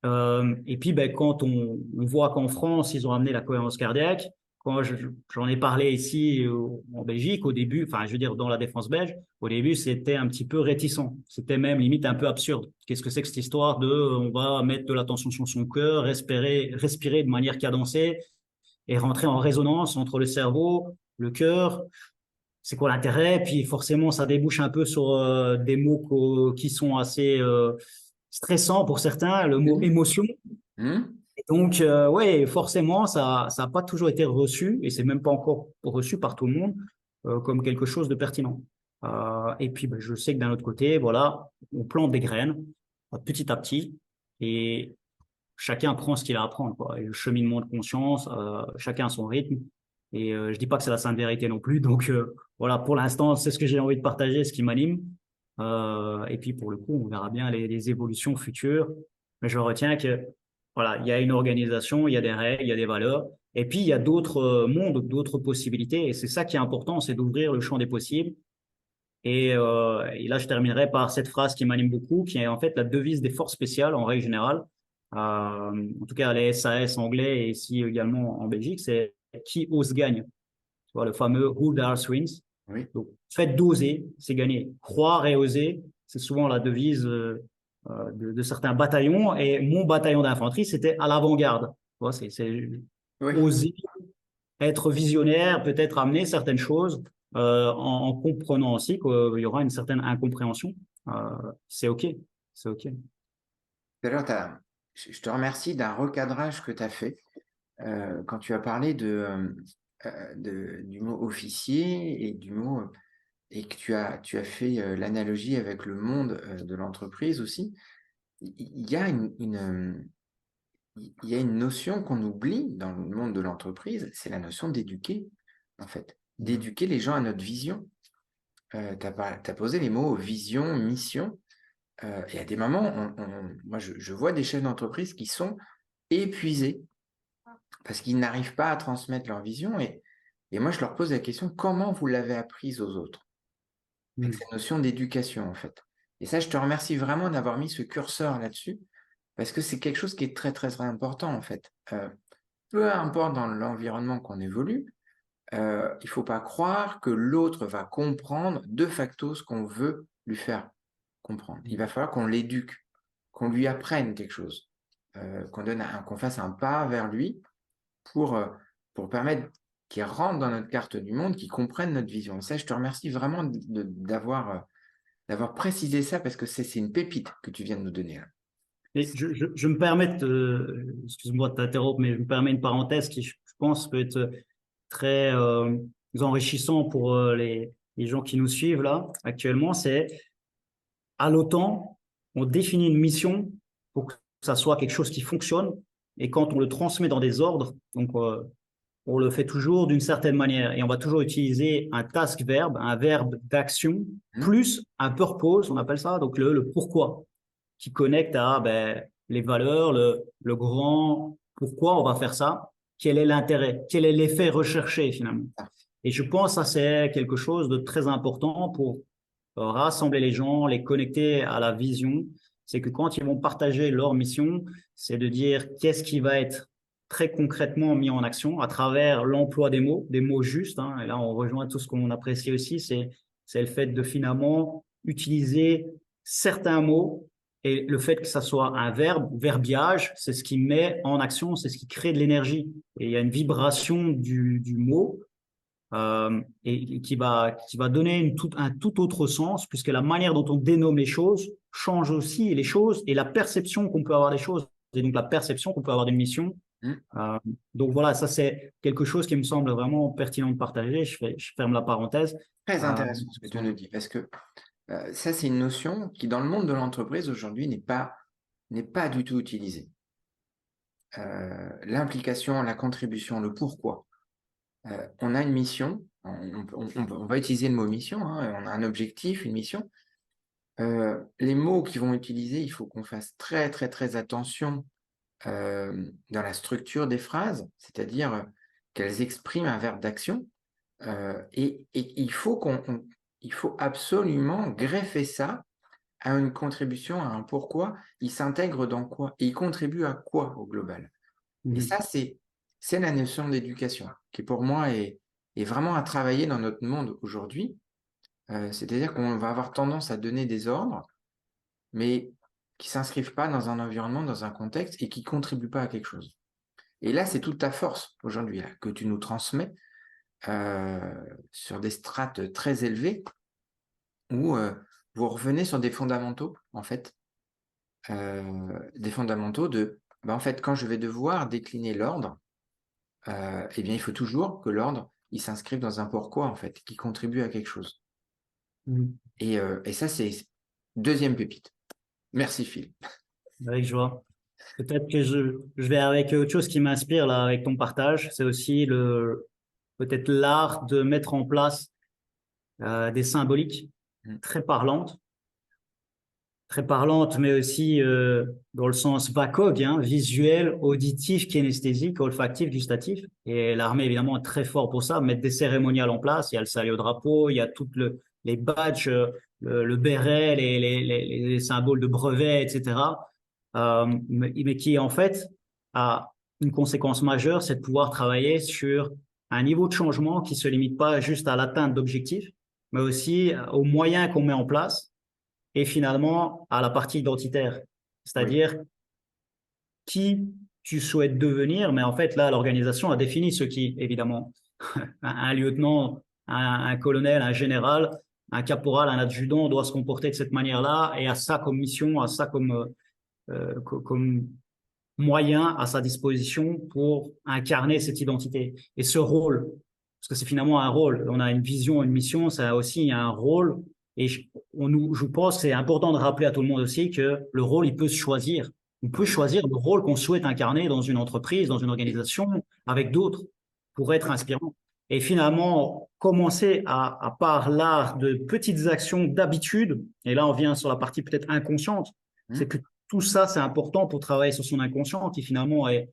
S2: Et puis, ben, quand on voit qu'en France, ils ont amené la cohérence cardiaque, quand j'en ai parlé ici en Belgique, au début, enfin, je veux dire, dans la défense belge, au début, c'était un petit peu réticent. C'était même limite un peu absurde. Qu'est-ce que c'est que cette histoire de, on va mettre de l'attention sur son cœur, respirer de manière cadencée et rentrer en résonance entre le cerveau, le cœur. C'est quoi l'intérêt? Puis forcément, ça débouche un peu sur des mots qui sont assez stressants pour certains, le mot
S1: Mhm.
S2: émotion.
S1: Mhm.
S2: Donc, ouais, forcément, ça a pas toujours été reçu, et c'est même pas encore reçu par tout le monde, comme quelque chose de pertinent. Et puis, ben, je sais que d'un autre côté, voilà, on plante des graines, petit à petit, et chacun prend ce qu'il a à apprendre, quoi. Et le cheminement de conscience, chacun a son rythme. Et je dis pas que c'est la sainte vérité non plus. Donc, voilà, pour l'instant, c'est ce que j'ai envie de partager, ce qui m'anime. Et puis, pour le coup, on verra bien les évolutions futures. Mais je retiens que voilà, il y a une organisation, il y a des règles, il y a des valeurs. Et puis, il y a d'autres mondes, d'autres possibilités. Et c'est ça qui est important, c'est d'ouvrir le champ des possibles. Et là, je terminerai par cette phrase qui m'anime beaucoup, qui est en fait la devise des forces spéciales en règle générale. En tout cas, les SAS anglais et ici également en Belgique, c'est qui ose gagne. Tu vois, le fameux Who Dares Wins.
S1: Oui.
S2: Donc, faites d'oser, c'est gagner. Croire et oser, c'est souvent la devise de certains bataillons. Et mon bataillon d'infanterie, c'était à l'avant-garde. Tu vois, c'est
S1: Oui.
S2: oser, être visionnaire, peut-être amener certaines choses en comprenant aussi qu'il y aura une certaine incompréhension. C'est OK. C'est OK.
S1: Tout à l'heure, je te remercie d'un recadrage que tu as fait quand tu as parlé du mot officier et du mot et que tu as fait l'analogie avec le monde de l'entreprise aussi, il y a il y a une notion qu'on oublie dans le monde de l'entreprise, c'est la notion d'éduquer, en fait. D'éduquer les gens à notre vision. Tu as posé les mots vision, mission. Et à des moments, moi, je vois des chefs d'entreprise qui sont épuisés parce qu'ils n'arrivent pas à transmettre leur vision. Et moi, je leur pose la question, comment vous l'avez apprise aux autres? Avec
S2: Mm.
S1: cette notion d'éducation, en fait. Et ça, je te remercie vraiment d'avoir mis ce curseur là-dessus, parce que c'est quelque chose qui est très, très, très important, en fait. Peu importe dans l'environnement qu'on évolue, il ne faut pas croire que l'autre va comprendre de facto ce qu'on veut lui faire comprendre. Il va falloir qu'on l'éduque, qu'on lui apprenne quelque chose, qu'on fasse un pas vers lui pour, euh, pour permettre qu'il rentre dans notre carte du monde, qu'il comprenne notre vision. Et ça, je te remercie vraiment d'avoir précisé ça parce que c'est une pépite que tu viens de nous donner là.
S2: Et je me permets excuse-moi de t'interrompre, mais je me permets une parenthèse qui, je pense, peut être très enrichissant pour les gens qui nous suivent là actuellement. C'est à l'OTAN, on définit une mission pour que ça soit quelque chose qui fonctionne. Et quand on le transmet dans des ordres, donc on le fait toujours d'une certaine manière. Et on va toujours utiliser un task verbe, un verbe d'action,
S1: Hmm.
S2: plus un purpose, on appelle ça, donc le pourquoi, qui connecte à les valeurs, le grand pourquoi on va faire ça, quel est l'intérêt, quel est l'effet recherché finalement.
S1: Ah,
S2: Et je pense que ça, c'est quelque chose de très important pour rassembler les gens, les connecter à la vision. C'est que quand ils vont partager leur mission, c'est de dire qu'est-ce qui va être très concrètement mis en action à travers l'emploi des mots justes. Hein. Et là, on rejoint tout ce qu'on apprécie aussi, c'est le fait de finalement utiliser certains mots et le fait que ça soit un verbe, verbiage, c'est ce qui met en action, c'est ce qui crée de l'énergie. Et il y a une vibration du mot et qui va donner un tout autre sens, puisque la manière dont on dénomme les choses change aussi les choses et la perception qu'on peut avoir des choses, et donc la perception qu'on peut avoir d'une mission.
S1: hmm.
S2: Euh, donc voilà, ça c'est quelque chose qui me semble vraiment pertinent de partager. Je ferme la parenthèse.
S1: Très
S2: Euh,
S1: intéressant ce que tu nous dis, parce que ça, c'est une notion qui, dans le monde de l'entreprise aujourd'hui, n'est pas du tout utilisée. L'implication, la contribution, le pourquoi. On a une mission, on va utiliser le mot mission, hein, on a un objectif, une mission. Les mots qu'ils vont utiliser, il faut qu'on fasse très, très, très attention dans la structure des phrases, c'est-à-dire qu'elles expriment un verbe d'action. Et il faut absolument greffer ça à une contribution, à un pourquoi. Il s'intègre dans quoi? Et il contribue à quoi au global? Et ça, c'est la notion d'éducation qui, pour moi, est vraiment à travailler dans notre monde aujourd'hui. C'est-à-dire qu'on va avoir tendance à donner des ordres, mais qui ne s'inscrivent pas dans un environnement, dans un contexte et qui ne contribuent pas à quelque chose. Et là, c'est toute ta force aujourd'hui là, que tu nous transmets sur des strates très élevées où vous revenez sur des fondamentaux, en fait, des fondamentaux en fait, quand je vais devoir décliner l'ordre, eh bien, il faut toujours que l'ordre, il s'inscrive dans un pourquoi, en fait, qui contribue à quelque chose. Et ça, c'est deuxième pépite. Merci, Phil.
S2: avec joie. Peut-être que je vais avec autre chose qui m'inspire là avec ton partage. C'est aussi peut-être l'art de mettre en place des symboliques
S1: Mm.
S2: très parlantes très parlante, mais aussi dans le sens VACOG, hein, visuel, auditif, kinesthésique, olfactif, gustatif. Et l'armée, évidemment, est très fort pour ça, mettre des cérémoniales en place. Il y a le salut au drapeau, il y a toutes les badges, le béret, les symboles de brevet, etc. Mais qui, en fait, a une conséquence majeure, c'est de pouvoir travailler sur un niveau de changement qui se limite pas juste à l'atteinte d'objectifs, mais aussi aux moyens qu'on met en place et finalement à la partie identitaire,
S1: Oui.
S2: c'est-à-dire qui tu souhaites devenir, mais en fait là l'organisation a défini ce qui, évidemment, un lieutenant, un colonel, un général, un caporal, un adjudant doit se comporter de cette manière-là et a ça comme mission, a ça comme moyen à sa disposition pour incarner cette identité et ce rôle. parce que c'est finalement un rôle. On a une vision, une mission, ça a aussi un rôle. Et je pense que c'est important de rappeler à tout le monde aussi que le rôle, il peut se choisir. On peut choisir le rôle qu'on souhaite incarner dans une entreprise, dans une organisation, avec d'autres, pour être inspirant. Et finalement, commencer à par l'art de petites actions d'habitude, et là on vient sur la partie peut-être inconsciente, c'est
S1: Hmm.
S2: que tout ça, c'est important pour travailler sur son inconscient, qui finalement est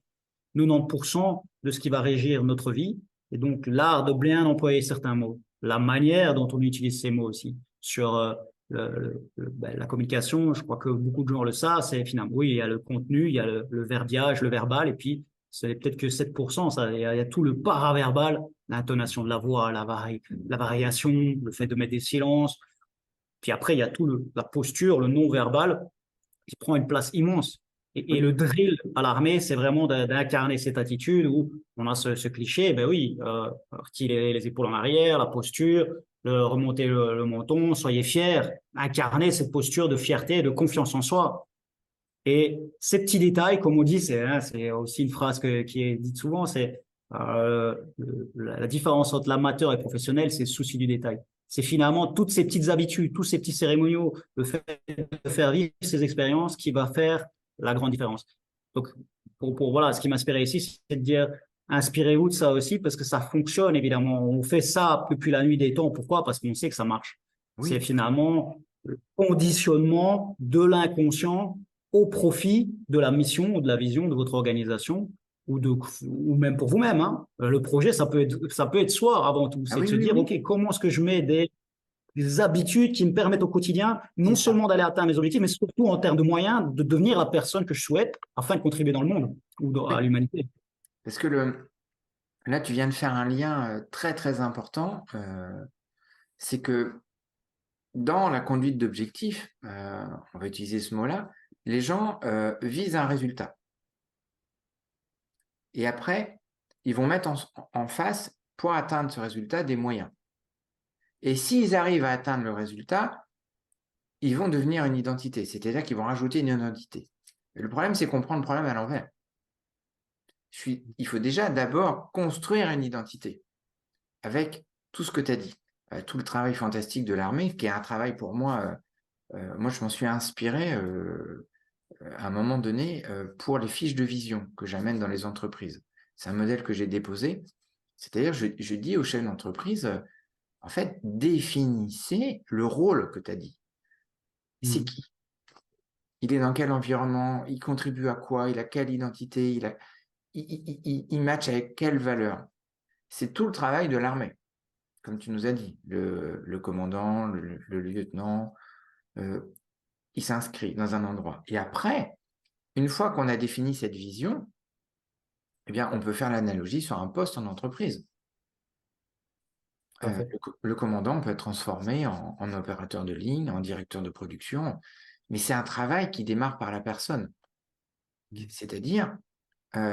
S2: 90% de ce qui va régir notre vie. Et donc, l'art de bien employer certains mots, la manière dont on utilise ces mots aussi. Sur la communication, je crois que beaucoup de gens le savent, c'est finalement, oui, il y a le contenu, il y a le verbiage, le verbal, et puis c'est peut-être que 7%, ça, il y a tout le paraverbal, l'intonation de la voix, la variation, le fait de mettre des silences. Puis après, il y a tout la posture, le non-verbal, qui prend une place immense. Et
S1: Oui.
S2: le drill à l'armée, c'est vraiment d'incarner cette attitude où on a ce cliché, ben oui, retirer les épaules en arrière, la posture, remonter le menton, soyez fiers, incarner cette posture de fierté, de confiance en soi. Et ces petits détails, comme on dit, c'est aussi une phrase qui est dite souvent, c'est la différence entre l'amateur et le professionnel, c'est le souci du détail. C'est finalement toutes ces petites habitudes, tous ces petits cérémoniaux, le fait de faire vivre ces expériences qui va faire la grande différence. Donc, voilà, ce qui m'inspirait ici, c'est de dire, inspirez-vous de ça aussi parce que ça fonctionne, évidemment. On fait ça depuis la nuit des temps. Pourquoi? Parce qu'on sait que ça marche. C'est
S1: Oui.
S2: finalement le conditionnement de l'inconscient au profit de la mission ou de la vision de votre organisation ou même pour vous-même. Hein. Le projet, ça peut être soi avant tout.
S1: Ah
S2: C'est de
S1: oui,
S2: se
S1: oui,
S2: dire,
S1: oui.
S2: OK, comment est-ce que je mets des habitudes qui me permettent au quotidien,
S1: C'est
S2: non
S1: ça.
S2: seulement d'aller atteindre mes objectifs, mais surtout en termes de moyens, de devenir la personne que je souhaite afin de contribuer dans le monde ou à
S1: Oui.
S2: l'humanité.
S1: Parce que là, tu viens de faire un lien très, très important. C'est que dans la conduite d'objectifs, on va utiliser ce mot-là, les gens visent un résultat. Et après, ils vont mettre en face, pour atteindre ce résultat, des moyens. Et s'ils arrivent à atteindre le résultat, ils vont devenir une identité, c'est-à-dire qu'ils vont rajouter une identité. Et le problème, c'est qu'on prend le problème à l'envers. Il faut déjà d'abord construire une identité avec tout ce que tu as dit, tout le travail fantastique de l'armée, qui est un travail pour moi, moi je m'en suis inspiré à un moment donné pour les fiches de vision que j'amène dans les entreprises. C'est un modèle que j'ai déposé, c'est-à-dire je dis aux chefs d'entreprise, en fait, définissez le rôle que tu as dit. C'est
S2: Mm.
S1: qui? Il est dans quel environnement? Il contribue à quoi? Il a quelle identité? Il match avec quelle valeur? C'est tout le travail de l'armée, comme tu nous as dit. Le commandant, le lieutenant, euh, il s'inscrit dans un endroit. Et après, une fois qu'on a défini cette vision, eh bien, on peut faire l'analogie sur un poste en entreprise.
S2: Tout à fait.
S1: Le commandant peut être transformé en opérateur de ligne, en directeur de production, mais c'est un travail qui démarre par la personne.
S2: Mm.
S1: C'est-à-dire,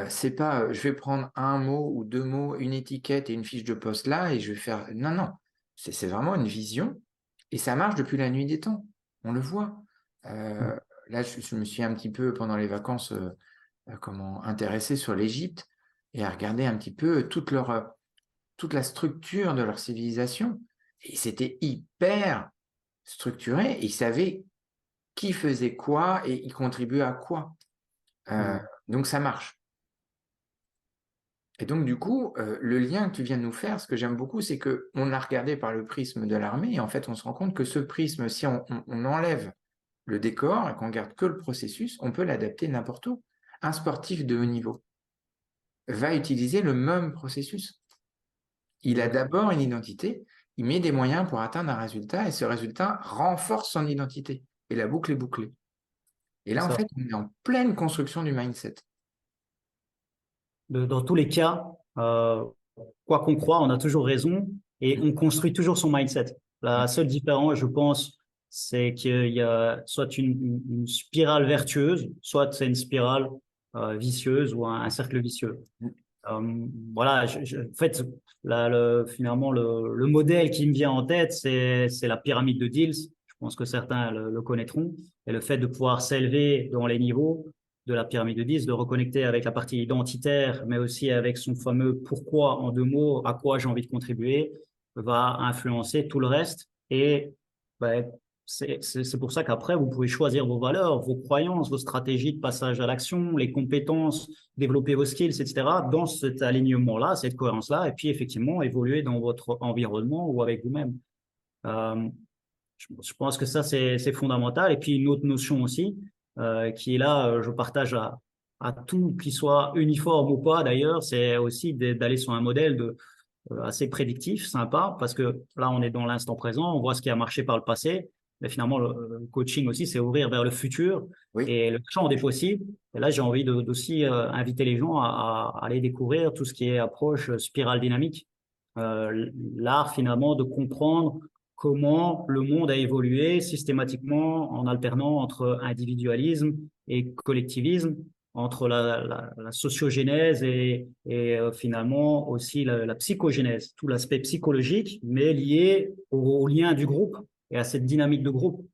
S1: c'est pas je vais prendre un mot ou deux mots, une étiquette et une fiche de poste là et je vais faire. Non, non. C'est vraiment une vision et ça marche depuis la nuit des temps. On le voit.
S2: Mm.
S1: Là, je me suis un petit peu pendant les vacances intéressé sur l'Égypte et à regarder un petit peu toute la structure de leur civilisation. Et c'était hyper structuré. Et ils savaient qui faisait quoi et ils contribuaient à quoi. Euh,
S2: Mm.
S1: donc ça marche. Et donc, du coup, le lien que tu viens de nous faire, ce que j'aime beaucoup, c'est qu'on a regardé par le prisme de l'armée, et en fait, on se rend compte que ce prisme, si on enlève le décor et qu'on garde que le processus, on peut l'adapter n'importe où. Un sportif de haut niveau va utiliser le même processus. Il a
S2: Exact.
S1: d'abord une identité, il met des moyens pour atteindre un résultat, et ce résultat renforce son identité. Et la boucle est bouclée. Et
S2: C'est
S1: là, en
S2: ça.
S1: fait, on est en pleine construction du mindset.
S2: Dans tous les cas, quoi qu'on croit, on a toujours raison et
S1: Mm.
S2: on construit toujours son mindset.
S1: Mm.
S2: La seule différence, je pense, c'est qu'il y a soit une spirale vertueuse, soit c'est une spirale vicieuse ou un cercle vicieux.
S1: Mm.
S2: Voilà, en fait, finalement, le modèle qui me vient en tête, c'est la pyramide de Diels. Je pense que certains le connaîtront. Et le fait de pouvoir s'élever dans les niveaux, de la pyramide de 10, de reconnecter avec la partie identitaire, mais aussi avec son fameux pourquoi en 2 mots, à quoi j'ai envie de contribuer, va influencer tout le reste. Et ben, c'est pour ça qu'après, vous pouvez choisir vos valeurs, vos croyances, vos stratégies de passage à l'action, les compétences, développer vos skills, etc., dans cet alignement-là, cette cohérence-là, et puis effectivement évoluer dans votre environnement ou avec vous-même. Euh, je pense que ça, c'est fondamental. Et puis une autre notion aussi, qui est là, je partage à tout, qu'il soit uniforme ou pas d'ailleurs, c'est aussi d'aller sur un modèle assez prédictif, sympa, parce que là, on est dans l'instant présent, on voit ce qui a marché par le passé, mais finalement, le coaching aussi, c'est ouvrir vers le futur
S1: Oui.
S2: et le champ des possibles. Et là, j'ai envie d'aussi inviter les gens à aller découvrir tout ce qui est approche spirale dynamique, l'art finalement de comprendre comment le monde a évolué systématiquement en alternant entre individualisme et collectivisme, entre la sociogénèse et finalement aussi la psychogénèse, tout l'aspect psychologique, mais lié au lien du groupe et à cette dynamique de groupe.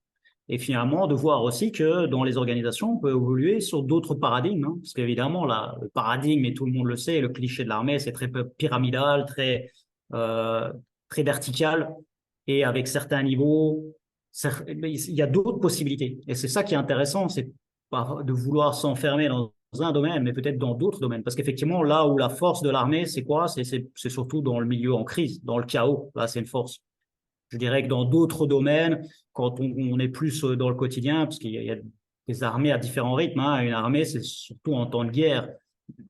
S2: Et finalement, de voir aussi que dans les organisations, on peut évoluer sur d'autres paradigmes, hein, parce qu'évidemment, là, le paradigme, et tout le monde le sait, le cliché de l'armée, c'est très pyramidal, euh, très vertical, et avec certains niveaux, il y a d'autres possibilités. Et c'est ça qui est intéressant, c'est pas de vouloir s'enfermer dans un domaine, mais peut-être dans d'autres domaines. Parce qu'effectivement, là où la force de l'armée, c'est quoi? C'est surtout dans le milieu en crise, dans le chaos. Là, c'est une force. Je dirais que dans d'autres domaines, quand on est plus dans le quotidien, parce qu'il y a des armées à différents rythmes, hein. Une armée, c'est surtout en temps de guerre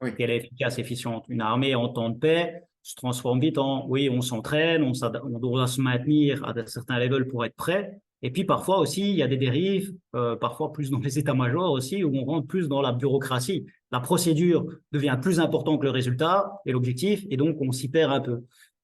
S1: Oui.
S2: qu'elle est efficace, efficiente. Une armée en temps de paix se transforme vite en, oui, on s'entraîne, on doit se maintenir à certains levels pour être prêt. Et puis parfois aussi, il y a des dérives, parfois plus dans les états-majors aussi, où on rentre plus dans la bureaucratie. La procédure devient plus importante que le résultat et l'objectif, et donc on s'y perd un peu.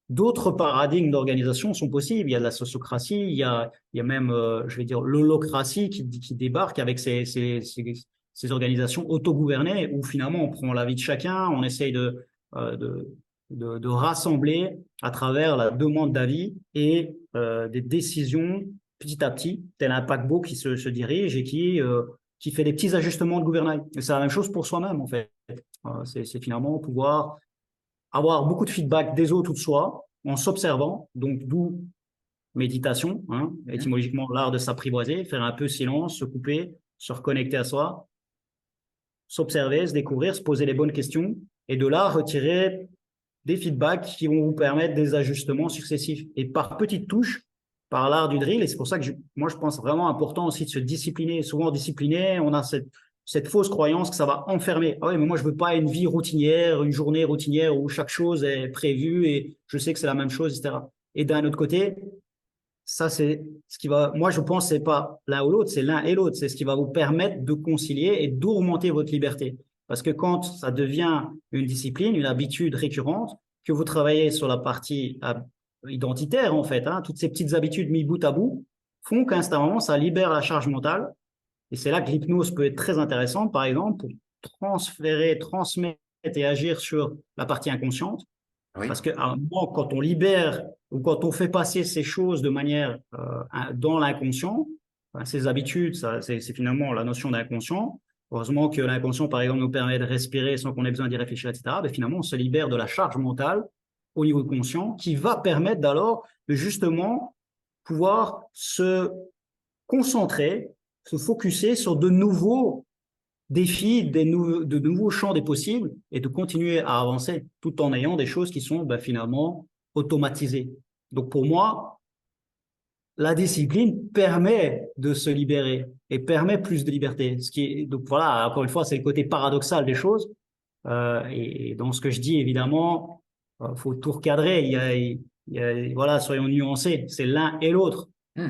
S2: D'autres paradigmes d'organisation sont possibles. Il y a de la sociocratie, il y a même, je vais dire, l'holocratie qui débarque avec ces organisations autogouvernées où finalement on prend l'avis de chacun, on essaye euh, de, de rassembler à travers la demande d'avis et des décisions petit à petit, tel un paquebot qui se dirige et qui fait des petits ajustements de gouvernail. Et c'est la même chose pour soi-même en fait. C'est finalement pouvoir avoir beaucoup de feedback des autres ou de soi en s'observant, donc d'où méditation, hein,
S1: Mhm.
S2: étymologiquement l'art de s'apprivoiser, faire un peu silence, se couper, se reconnecter à soi, s'observer, se découvrir, se poser les bonnes questions et de là retirer des feedbacks qui vont vous permettre des ajustements successifs et par petites touches, par l'art du drill. Et c'est pour ça que moi, je pense vraiment important aussi de se discipliner. Souvent discipliné, on a cette fausse croyance que ça va enfermer. Ah oui, mais moi, je veux pas une vie routinière, une journée routinière où chaque chose est prévue et je sais que c'est la même chose, etc. Et d'un autre côté, ça, c'est ce qui va, moi, je pense, c'est pas l'un ou l'autre, c'est l'un et l'autre. C'est ce qui va vous permettre de concilier et d'augmenter votre liberté. Parce que quand ça devient une discipline, une habitude récurrente, que vous travaillez sur la partie identitaire, en fait, hein, toutes ces petites habitudes mises bout à bout font qu'instantanément, ça libère la charge mentale. Et c'est là que l'hypnose peut être très intéressante, par exemple, pour transférer, transmettre et agir sur la partie inconsciente.
S1: Oui.
S2: Parce qu'à un moment, quand on libère ou quand on fait passer ces choses de manière dans l'inconscient, ben, ces habitudes, c'est finalement la notion d'inconscient. Heureusement que l'inconscient, par exemple, nous permet de respirer sans qu'on ait besoin d'y réfléchir, etc. Mais finalement, on se libère de la charge mentale au niveau conscient qui va permettre d'alors de justement pouvoir se concentrer, se focuser sur de nouveaux défis, de nouveaux champs des possibles et de continuer à avancer tout en ayant des choses qui sont ben, finalement automatisées. Donc pour moi, la discipline permet de se libérer et permet plus de liberté. Donc voilà, encore une fois, c'est le côté paradoxal des choses. Et dans ce que je dis, évidemment, faut tout recadrer. Voilà, soyons nuancés. C'est l'un et l'autre.
S1: Hmm.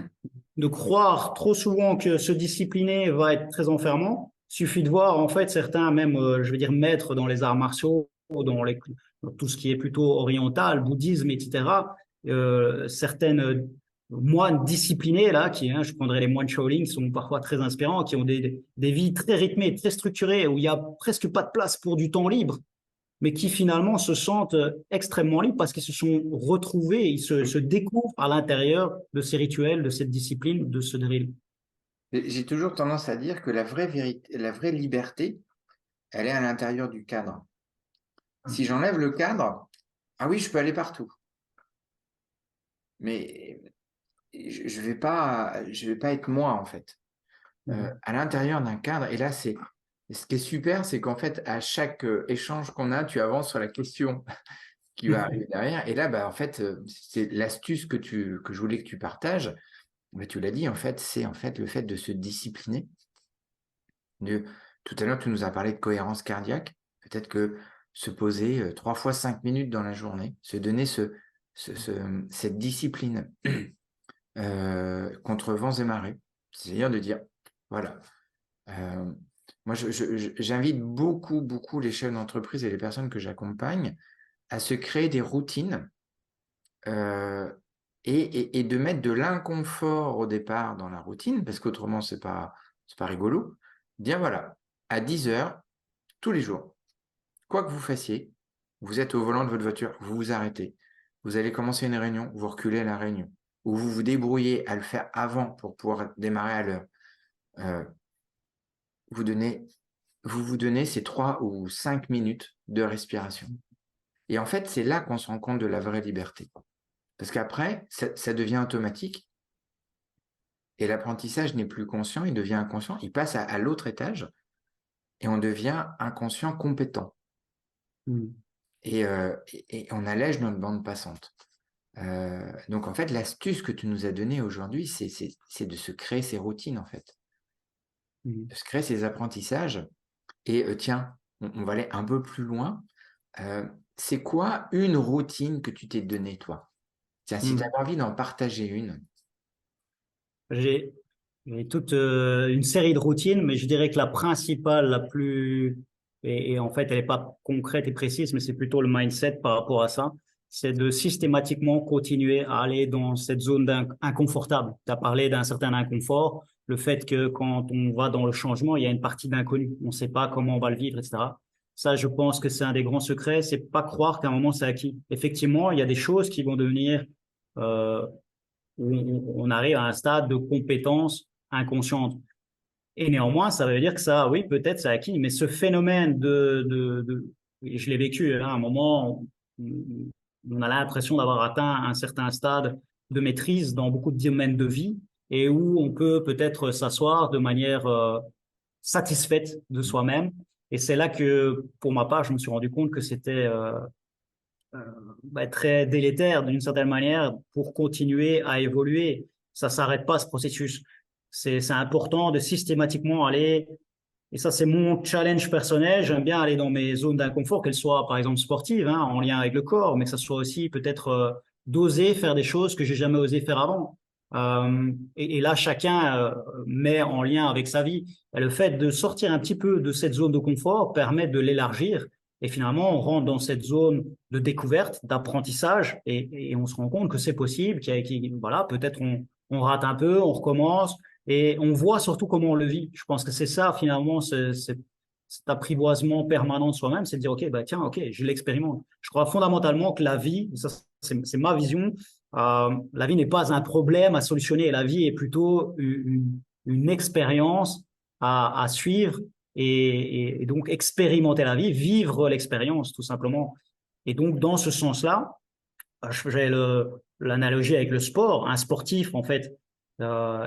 S2: De croire trop souvent que se discipliner va être très enfermant. Suffit de voir, en fait, certains, même, je veux dire, maîtres dans les arts martiaux, dans tout ce qui est plutôt oriental, bouddhisme, etc., certaines moines disciplinés, là, je prendrais les moines Shaolin, qui sont parfois très inspirants, qui ont des vies très rythmées, très structurées, où il n'y a presque pas de place pour du temps libre mais qui finalement se sentent extrêmement libres parce qu'ils se sont retrouvés, ils se découvrent à l'intérieur de ces rituels, de cette discipline, de ce drill.
S1: J'ai toujours tendance à dire que la vraie vérité, la vraie liberté, elle est à l'intérieur du cadre. Si j'enlève le cadre, ah oui, je peux aller partout. Mais je vais pas être moi, en fait. À l'intérieur d'un cadre, et là, ce qui est super, c'est qu'en fait, à chaque échange qu'on a, tu avances sur la question qui va arriver derrière. Et là, bah, en fait, c'est l'astuce que je voulais que tu partages. Bah, tu l'as dit, en fait, c'est en fait le fait de se discipliner. Tout à l'heure, tu nous as parlé de cohérence cardiaque. Peut-être que se poser 3 fois 5 minutes dans la journée, se donner cette discipline contre vents et marées. C'est-à-dire de dire, voilà, moi, j'invite beaucoup, beaucoup les chefs d'entreprise et les personnes que j'accompagne à se créer des routines et de mettre de l'inconfort au départ dans la routine, parce qu'autrement, c'est pas rigolo. Bien voilà, à 10 heures, tous les jours, quoi que vous fassiez, vous êtes au volant de votre voiture, vous vous arrêtez, vous allez commencer une réunion, vous reculez à la réunion, ou vous vous débrouillez à le faire avant pour pouvoir démarrer à l'heure. Vous vous donnez ces 3 ou 5 minutes de respiration. Et en fait, c'est là qu'on se rend compte de la vraie liberté. Parce qu'après, ça devient automatique et l'apprentissage n'est plus conscient, il devient inconscient, il passe à l'autre étage et on devient inconscient compétent. Et on allège notre bande passante. Donc en fait, l'astuce que tu nous as donnée aujourd'hui, c'est de se créer ces routines en fait, de se créer ces apprentissages. Et tiens, on va aller un peu plus loin. C'est quoi une routine que tu t'es donnée, toi? Tiens, si tu avais envie d'en partager une.
S2: J'ai j'ai toute une série de routines, mais je dirais que la principale, la plus, et en fait, elle n'est pas concrète et précise, mais c'est plutôt le mindset par rapport à ça, c'est de systématiquement continuer à aller dans cette zone inconfortable. Tu as parlé d'un certain inconfort, le fait que quand on va dans le changement, il y a une partie d'inconnu. On ne sait pas comment on va le vivre, etc. Ça, je pense que c'est un des grands secrets, c'est pas croire qu'à un moment c'est acquis. Effectivement, il y a des choses qui vont devenir euh, où on arrive à un stade de compétence inconsciente. Et néanmoins, ça veut dire que ça, oui, peut-être c'est acquis, mais ce phénomène et je l'ai vécu, hein, à un moment, on a l'impression d'avoir atteint un certain stade de maîtrise dans beaucoup de domaines de vie et où on peut peut-être s'asseoir de manière satisfaite de soi-même. Et c'est là que, pour ma part, je me suis rendu compte que c'était très délétère d'une certaine manière pour continuer à évoluer. Ça s'arrête pas ce processus. C'est important de systématiquement aller, et ça c'est mon challenge personnel, j'aime bien aller dans mes zones d'inconfort, qu'elles soient par exemple sportives, hein, en lien avec le corps, mais que ça soit aussi peut-être d'oser faire des choses que j'ai jamais osé faire avant. Et là, chacun met en lien avec sa vie. Et le fait de sortir un petit peu de cette zone de confort permet de l'élargir. Et finalement, on rentre dans cette zone de découverte, d'apprentissage, et on se rend compte que c'est possible, voilà, peut-être on rate un peu, on recommence, et on voit surtout comment on le vit. Je pense que c'est ça, finalement, cet apprivoisement permanent de soi-même, c'est de dire, OK, bah, tiens, OK, je l'expérimente. Je crois fondamentalement que la vie, ça, c'est ma vision, la vie n'est pas un problème à solutionner. La vie est plutôt une expérience à suivre et donc expérimenter la vie, vivre l'expérience, tout simplement. Et donc, dans ce sens-là, j'ai l'analogie avec le sport, un sportif, en fait.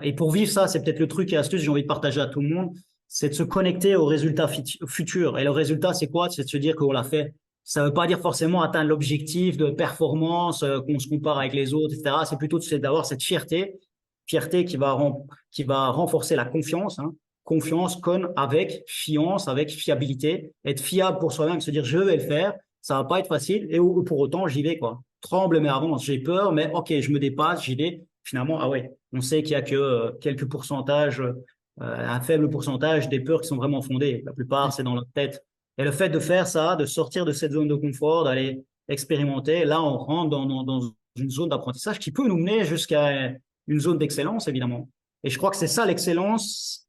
S2: Et pour vivre ça, c'est peut-être le truc et astuce que j'ai envie de partager à tout le monde, c'est de se connecter aux résultats futurs. Et le résultat, c'est quoi? C'est de se dire qu'on l'a fait. Ça veut pas dire forcément atteindre l'objectif de performance, qu'on se compare avec les autres, etc. C'est plutôt d'avoir cette fierté qui va renforcer la confiance, hein. Confiance avec fiance, avec fiabilité, être fiable pour soi-même, se dire je vais le faire, ça va pas être facile et pour autant j'y vais quoi. Tremble mais avance, j'ai peur mais ok je me dépasse, j'y vais. Finalement ah ouais, on sait qu'il y a que quelques pourcentages, un faible pourcentage des peurs qui sont vraiment fondées. La plupart c'est dans notre tête. Et le fait de faire ça, de sortir de cette zone de confort, d'aller expérimenter, là on rentre dans une zone d'apprentissage qui peut nous mener jusqu'à une zone d'excellence évidemment. Et je crois que c'est ça l'excellence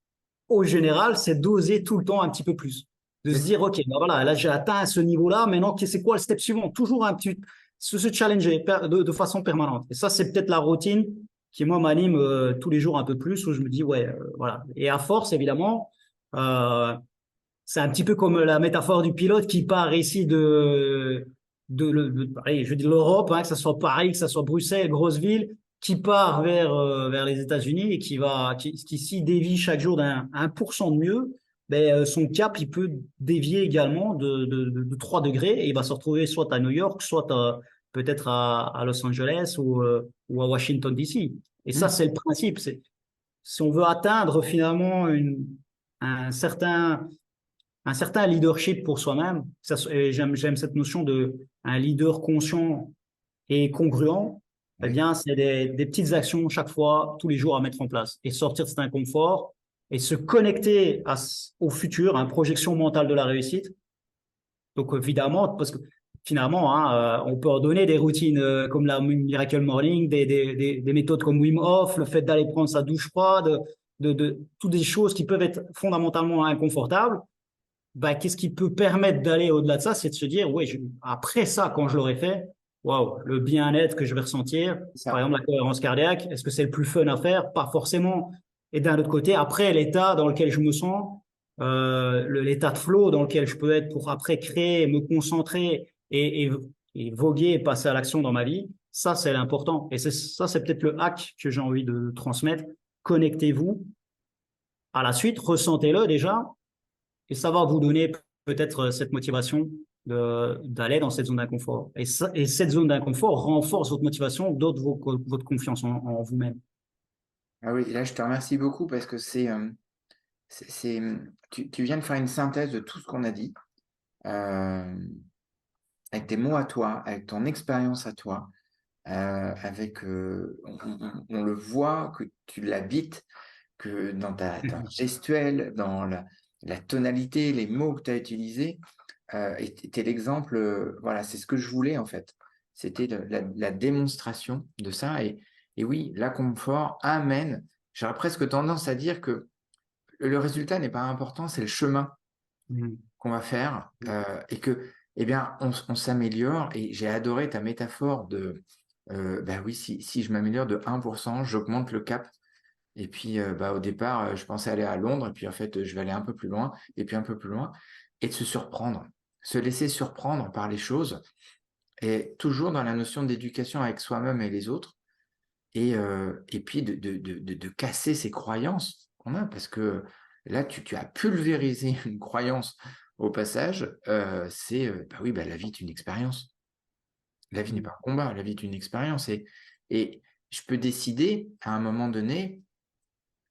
S2: au général, c'est d'oser tout le temps un petit peu plus. De se dire, OK, ben voilà, là j'ai atteint ce niveau-là, maintenant c'est quoi le step suivant? Toujours un petit, se challenger de façon permanente. Et ça, c'est peut-être la routine qui, moi, m'anime tous les jours un peu plus, où je me dis, ouais, voilà. Et à force, évidemment, euh, c'est un petit peu comme la métaphore du pilote qui part ici allez, je dis l'Europe, hein, que ce soit Paris, que ce soit Bruxelles, grosse ville, qui part vers les États-Unis et qui s'y dévie chaque jour d'un 1% de mieux, ben, son cap, il peut dévier également de 3 degrés et il va se retrouver soit à New York, peut-être à Los Angeles ou à Washington, D.C. Et ça,
S1: Hmm.
S2: c'est le principe. Si on veut atteindre finalement un un certain leadership pour soi-même, et j'aime cette notion de un leader conscient et congruent, eh
S1: Oui,
S2: bien, c'est des petites actions chaque fois, tous les jours à mettre en place et sortir de cet inconfort et se connecter au futur, à une projection mentale de la réussite. Donc, évidemment, parce que finalement, hein, on peut ordonner des routines comme la Miracle Morning, des méthodes comme Wim Hof, le fait d'aller prendre sa douche froide, toutes des choses qui peuvent être fondamentalement inconfortables. Bah, qu'est-ce qui peut permettre d'aller au-delà de ça? C'est de se dire, ouais, après ça, quand je l'aurai fait, waouh, le bien-être que je vais ressentir,
S1: c'est
S2: par
S1: ça.
S2: exemple, la cohérence cardiaque, est-ce que c'est le plus fun à faire? Pas forcément. Et d'un autre côté, après, l'état dans lequel je me sens, l'état de flow dans lequel je peux être pour après créer, me concentrer et voguer et passer à l'action dans ma vie, ça, c'est l'important. Et ça, c'est peut-être le hack que j'ai envie de transmettre. Connectez-vous à la suite, ressentez-le déjà, et ça va vous donner peut-être cette motivation d'aller dans cette zone d'inconfort. Et cette zone d'inconfort renforce votre motivation, d'autres votre confiance en vous-même.
S1: Ah oui, là, je te remercie beaucoup parce que tu viens de faire une synthèse de tout ce qu'on a dit, euh, avec tes mots à toi, avec ton expérience à toi, on le voit que tu l'habites, que dans ta gestuelle, dans la tonalité, les mots que tu as utilisés, et tu es l'exemple, voilà, c'est ce que je voulais en fait. C'était la démonstration de ça. Et oui, l'inconfort amène, j'aurais presque tendance à dire que le résultat n'est pas important, c'est le chemin
S2: Mhm.
S1: qu'on va faire et que, eh bien, on s'améliore. Et j'ai adoré ta métaphore bah oui, si je m'améliore de 1%, j'augmente le cap. Et puis, bah, au départ, je pensais aller à Londres, et puis en fait, je vais aller un peu plus loin, et puis un peu plus loin, et de se surprendre, se laisser surprendre par les choses, et toujours dans la notion d'éducation avec soi-même et les autres, et puis de casser ces croyances qu'on a, parce que là, tu as pulvérisé une croyance au passage, bah oui, bah, la vie est une expérience. La vie n'est pas un combat, la vie est une expérience, et je peux décider à un moment donné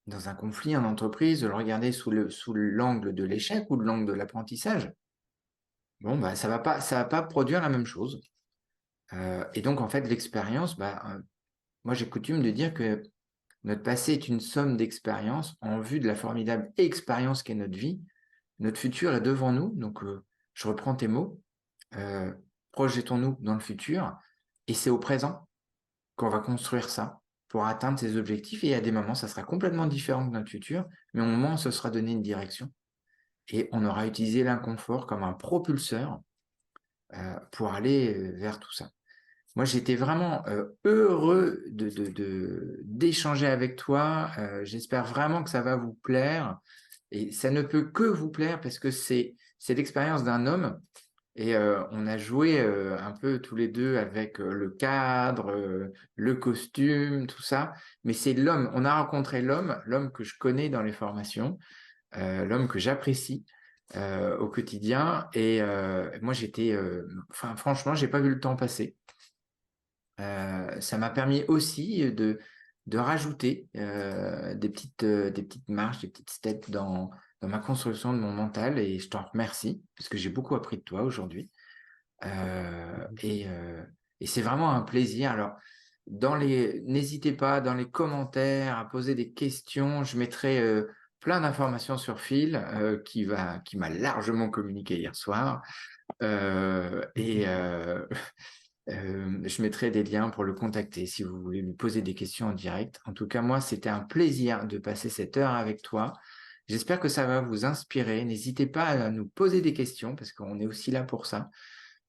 S1: dans un conflit en entreprise, de le regarder sous l'angle de l'échec ou de l'angle de l'apprentissage, bon, bah, ça va pas produire la même chose. Et donc, en fait, l'expérience, bah, moi, j'ai coutume de dire que notre passé est une somme d'expériences en vue de la formidable expérience qu'est notre vie. Notre futur est devant nous. Donc, je reprends tes mots. Euh, Projetons-nous dans le futur. Et c'est au présent qu'on va construire ça pour atteindre ces objectifs. Et à des moments, ça sera complètement différent que notre futur, mais au moment, ce sera donné une direction. Et on aura utilisé l'inconfort comme un propulseur pour aller vers tout ça. Moi, j'étais vraiment heureux d'échanger avec toi. J'espère vraiment que ça va vous plaire. Et ça ne peut que vous plaire parce que c'est l'expérience d'un homme. Et on a joué un peu tous les deux avec le cadre, le costume, tout ça. Mais c'est l'homme. On a rencontré l'homme que je connais dans les formations, l'homme que j'apprécie au quotidien. Et moi, enfin, franchement, j'ai pas vu le temps passer. Ça m'a permis aussi de rajouter des petites marches, des petites steps dans ma construction de mon mental. Et je t'en remercie parce que j'ai beaucoup appris de toi aujourd'hui. Euh, et euh, et c'est vraiment un plaisir. Alors, n'hésitez pas dans les commentaires à poser des questions. Je mettrai plein d'informations sur Phil qui m'a largement communiqué hier soir. Et je mettrai des liens pour le contacter si vous voulez lui poser des questions en direct. En tout cas, moi, c'était un plaisir de passer cette heure avec toi. J'espère que ça va vous inspirer. N'hésitez pas à nous poser des questions parce qu'on est aussi là pour ça,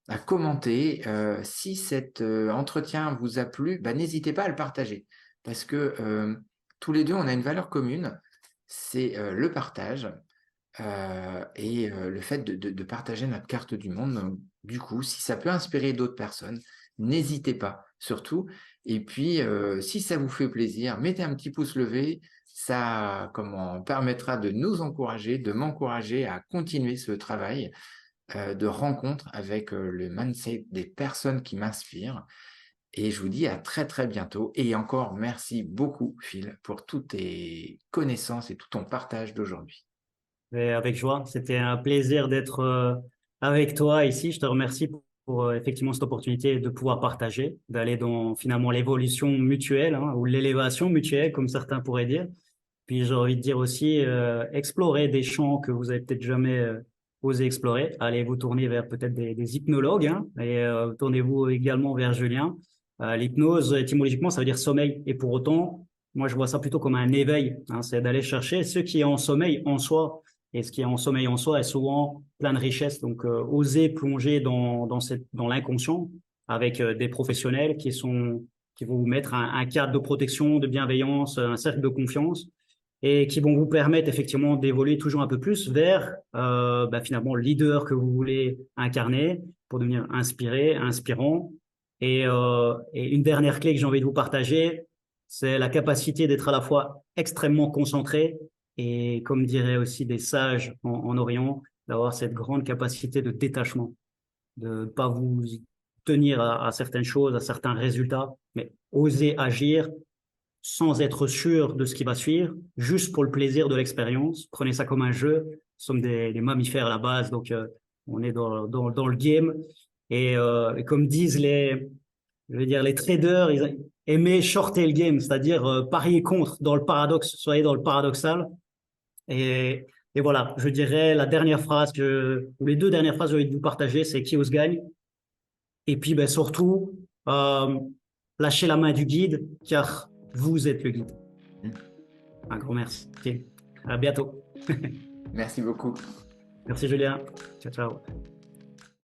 S1: à commenter. Si cet entretien vous a plu, bah, n'hésitez pas à le partager parce que tous les deux, on a une valeur commune, c'est le partage. le fait de partager notre carte du monde. Donc, du coup, si ça peut inspirer d'autres personnes, n'hésitez pas, surtout. Et puis, si ça vous fait plaisir, mettez un petit pouce levé. Ça permettra de nous encourager, de m'encourager à continuer ce travail de rencontre avec le mindset des personnes qui m'inspirent. Et je vous dis à très très bientôt. Et encore merci beaucoup, Phil, pour toutes tes connaissances et tout ton partage d'aujourd'hui.
S2: Et avec joie. C'était un plaisir d'être avec toi ici. Je te remercie pour, effectivement cette opportunité de pouvoir partager, d'aller dans finalement l'évolution mutuelle hein, ou l'élévation mutuelle, comme certains pourraient dire. Puis j'ai envie de dire aussi explorer des champs que vous avez peut-être jamais osé explorer. Allez vous tourner vers peut-être des hypnologues hein, et tournez-vous également vers Julien. L'hypnose, étymologiquement, ça veut dire sommeil. Et pour autant, moi, je vois ça plutôt comme un éveil. Hein, c'est d'aller chercher ce qui est en sommeil en soi. Et ce qui est en sommeil en soi est souvent plein de richesses. Donc, oser plonger dans l'inconscient avec des professionnels qui vont vous mettre un cadre de protection, de bienveillance, un cercle de confiance et qui vont vous permettre effectivement d'évoluer toujours un peu plus vers finalement le leader que vous voulez incarner pour devenir inspiré, inspirant. Et une dernière clé que j'ai envie de vous partager, c'est la capacité d'être à la fois extrêmement concentré et, comme diraient aussi des sages en Orient, d'avoir cette grande capacité de détachement, de ne pas vous tenir à certaines choses, à certains résultats, mais oser agir sans être sûr de ce qui va suivre, juste pour le plaisir de l'expérience. Prenez ça comme un jeu. Nous sommes des mammifères à la base, donc on est dans le game. Et comme disent je veux dire, les traders, ils aimaient shorter le game, c'est-à-dire parier contre, dans le paradoxe, soyez dans le paradoxal. Et voilà, je dirais la dernière phrase ou les deux dernières phrases que j'ai envie de vous partager, c'est qui ose gagne. Et puis ben, surtout, lâchez la main du guide, car vous êtes le guide. Un grand merci. À bientôt.
S1: Merci beaucoup.
S2: Merci Julien. Ciao, ciao.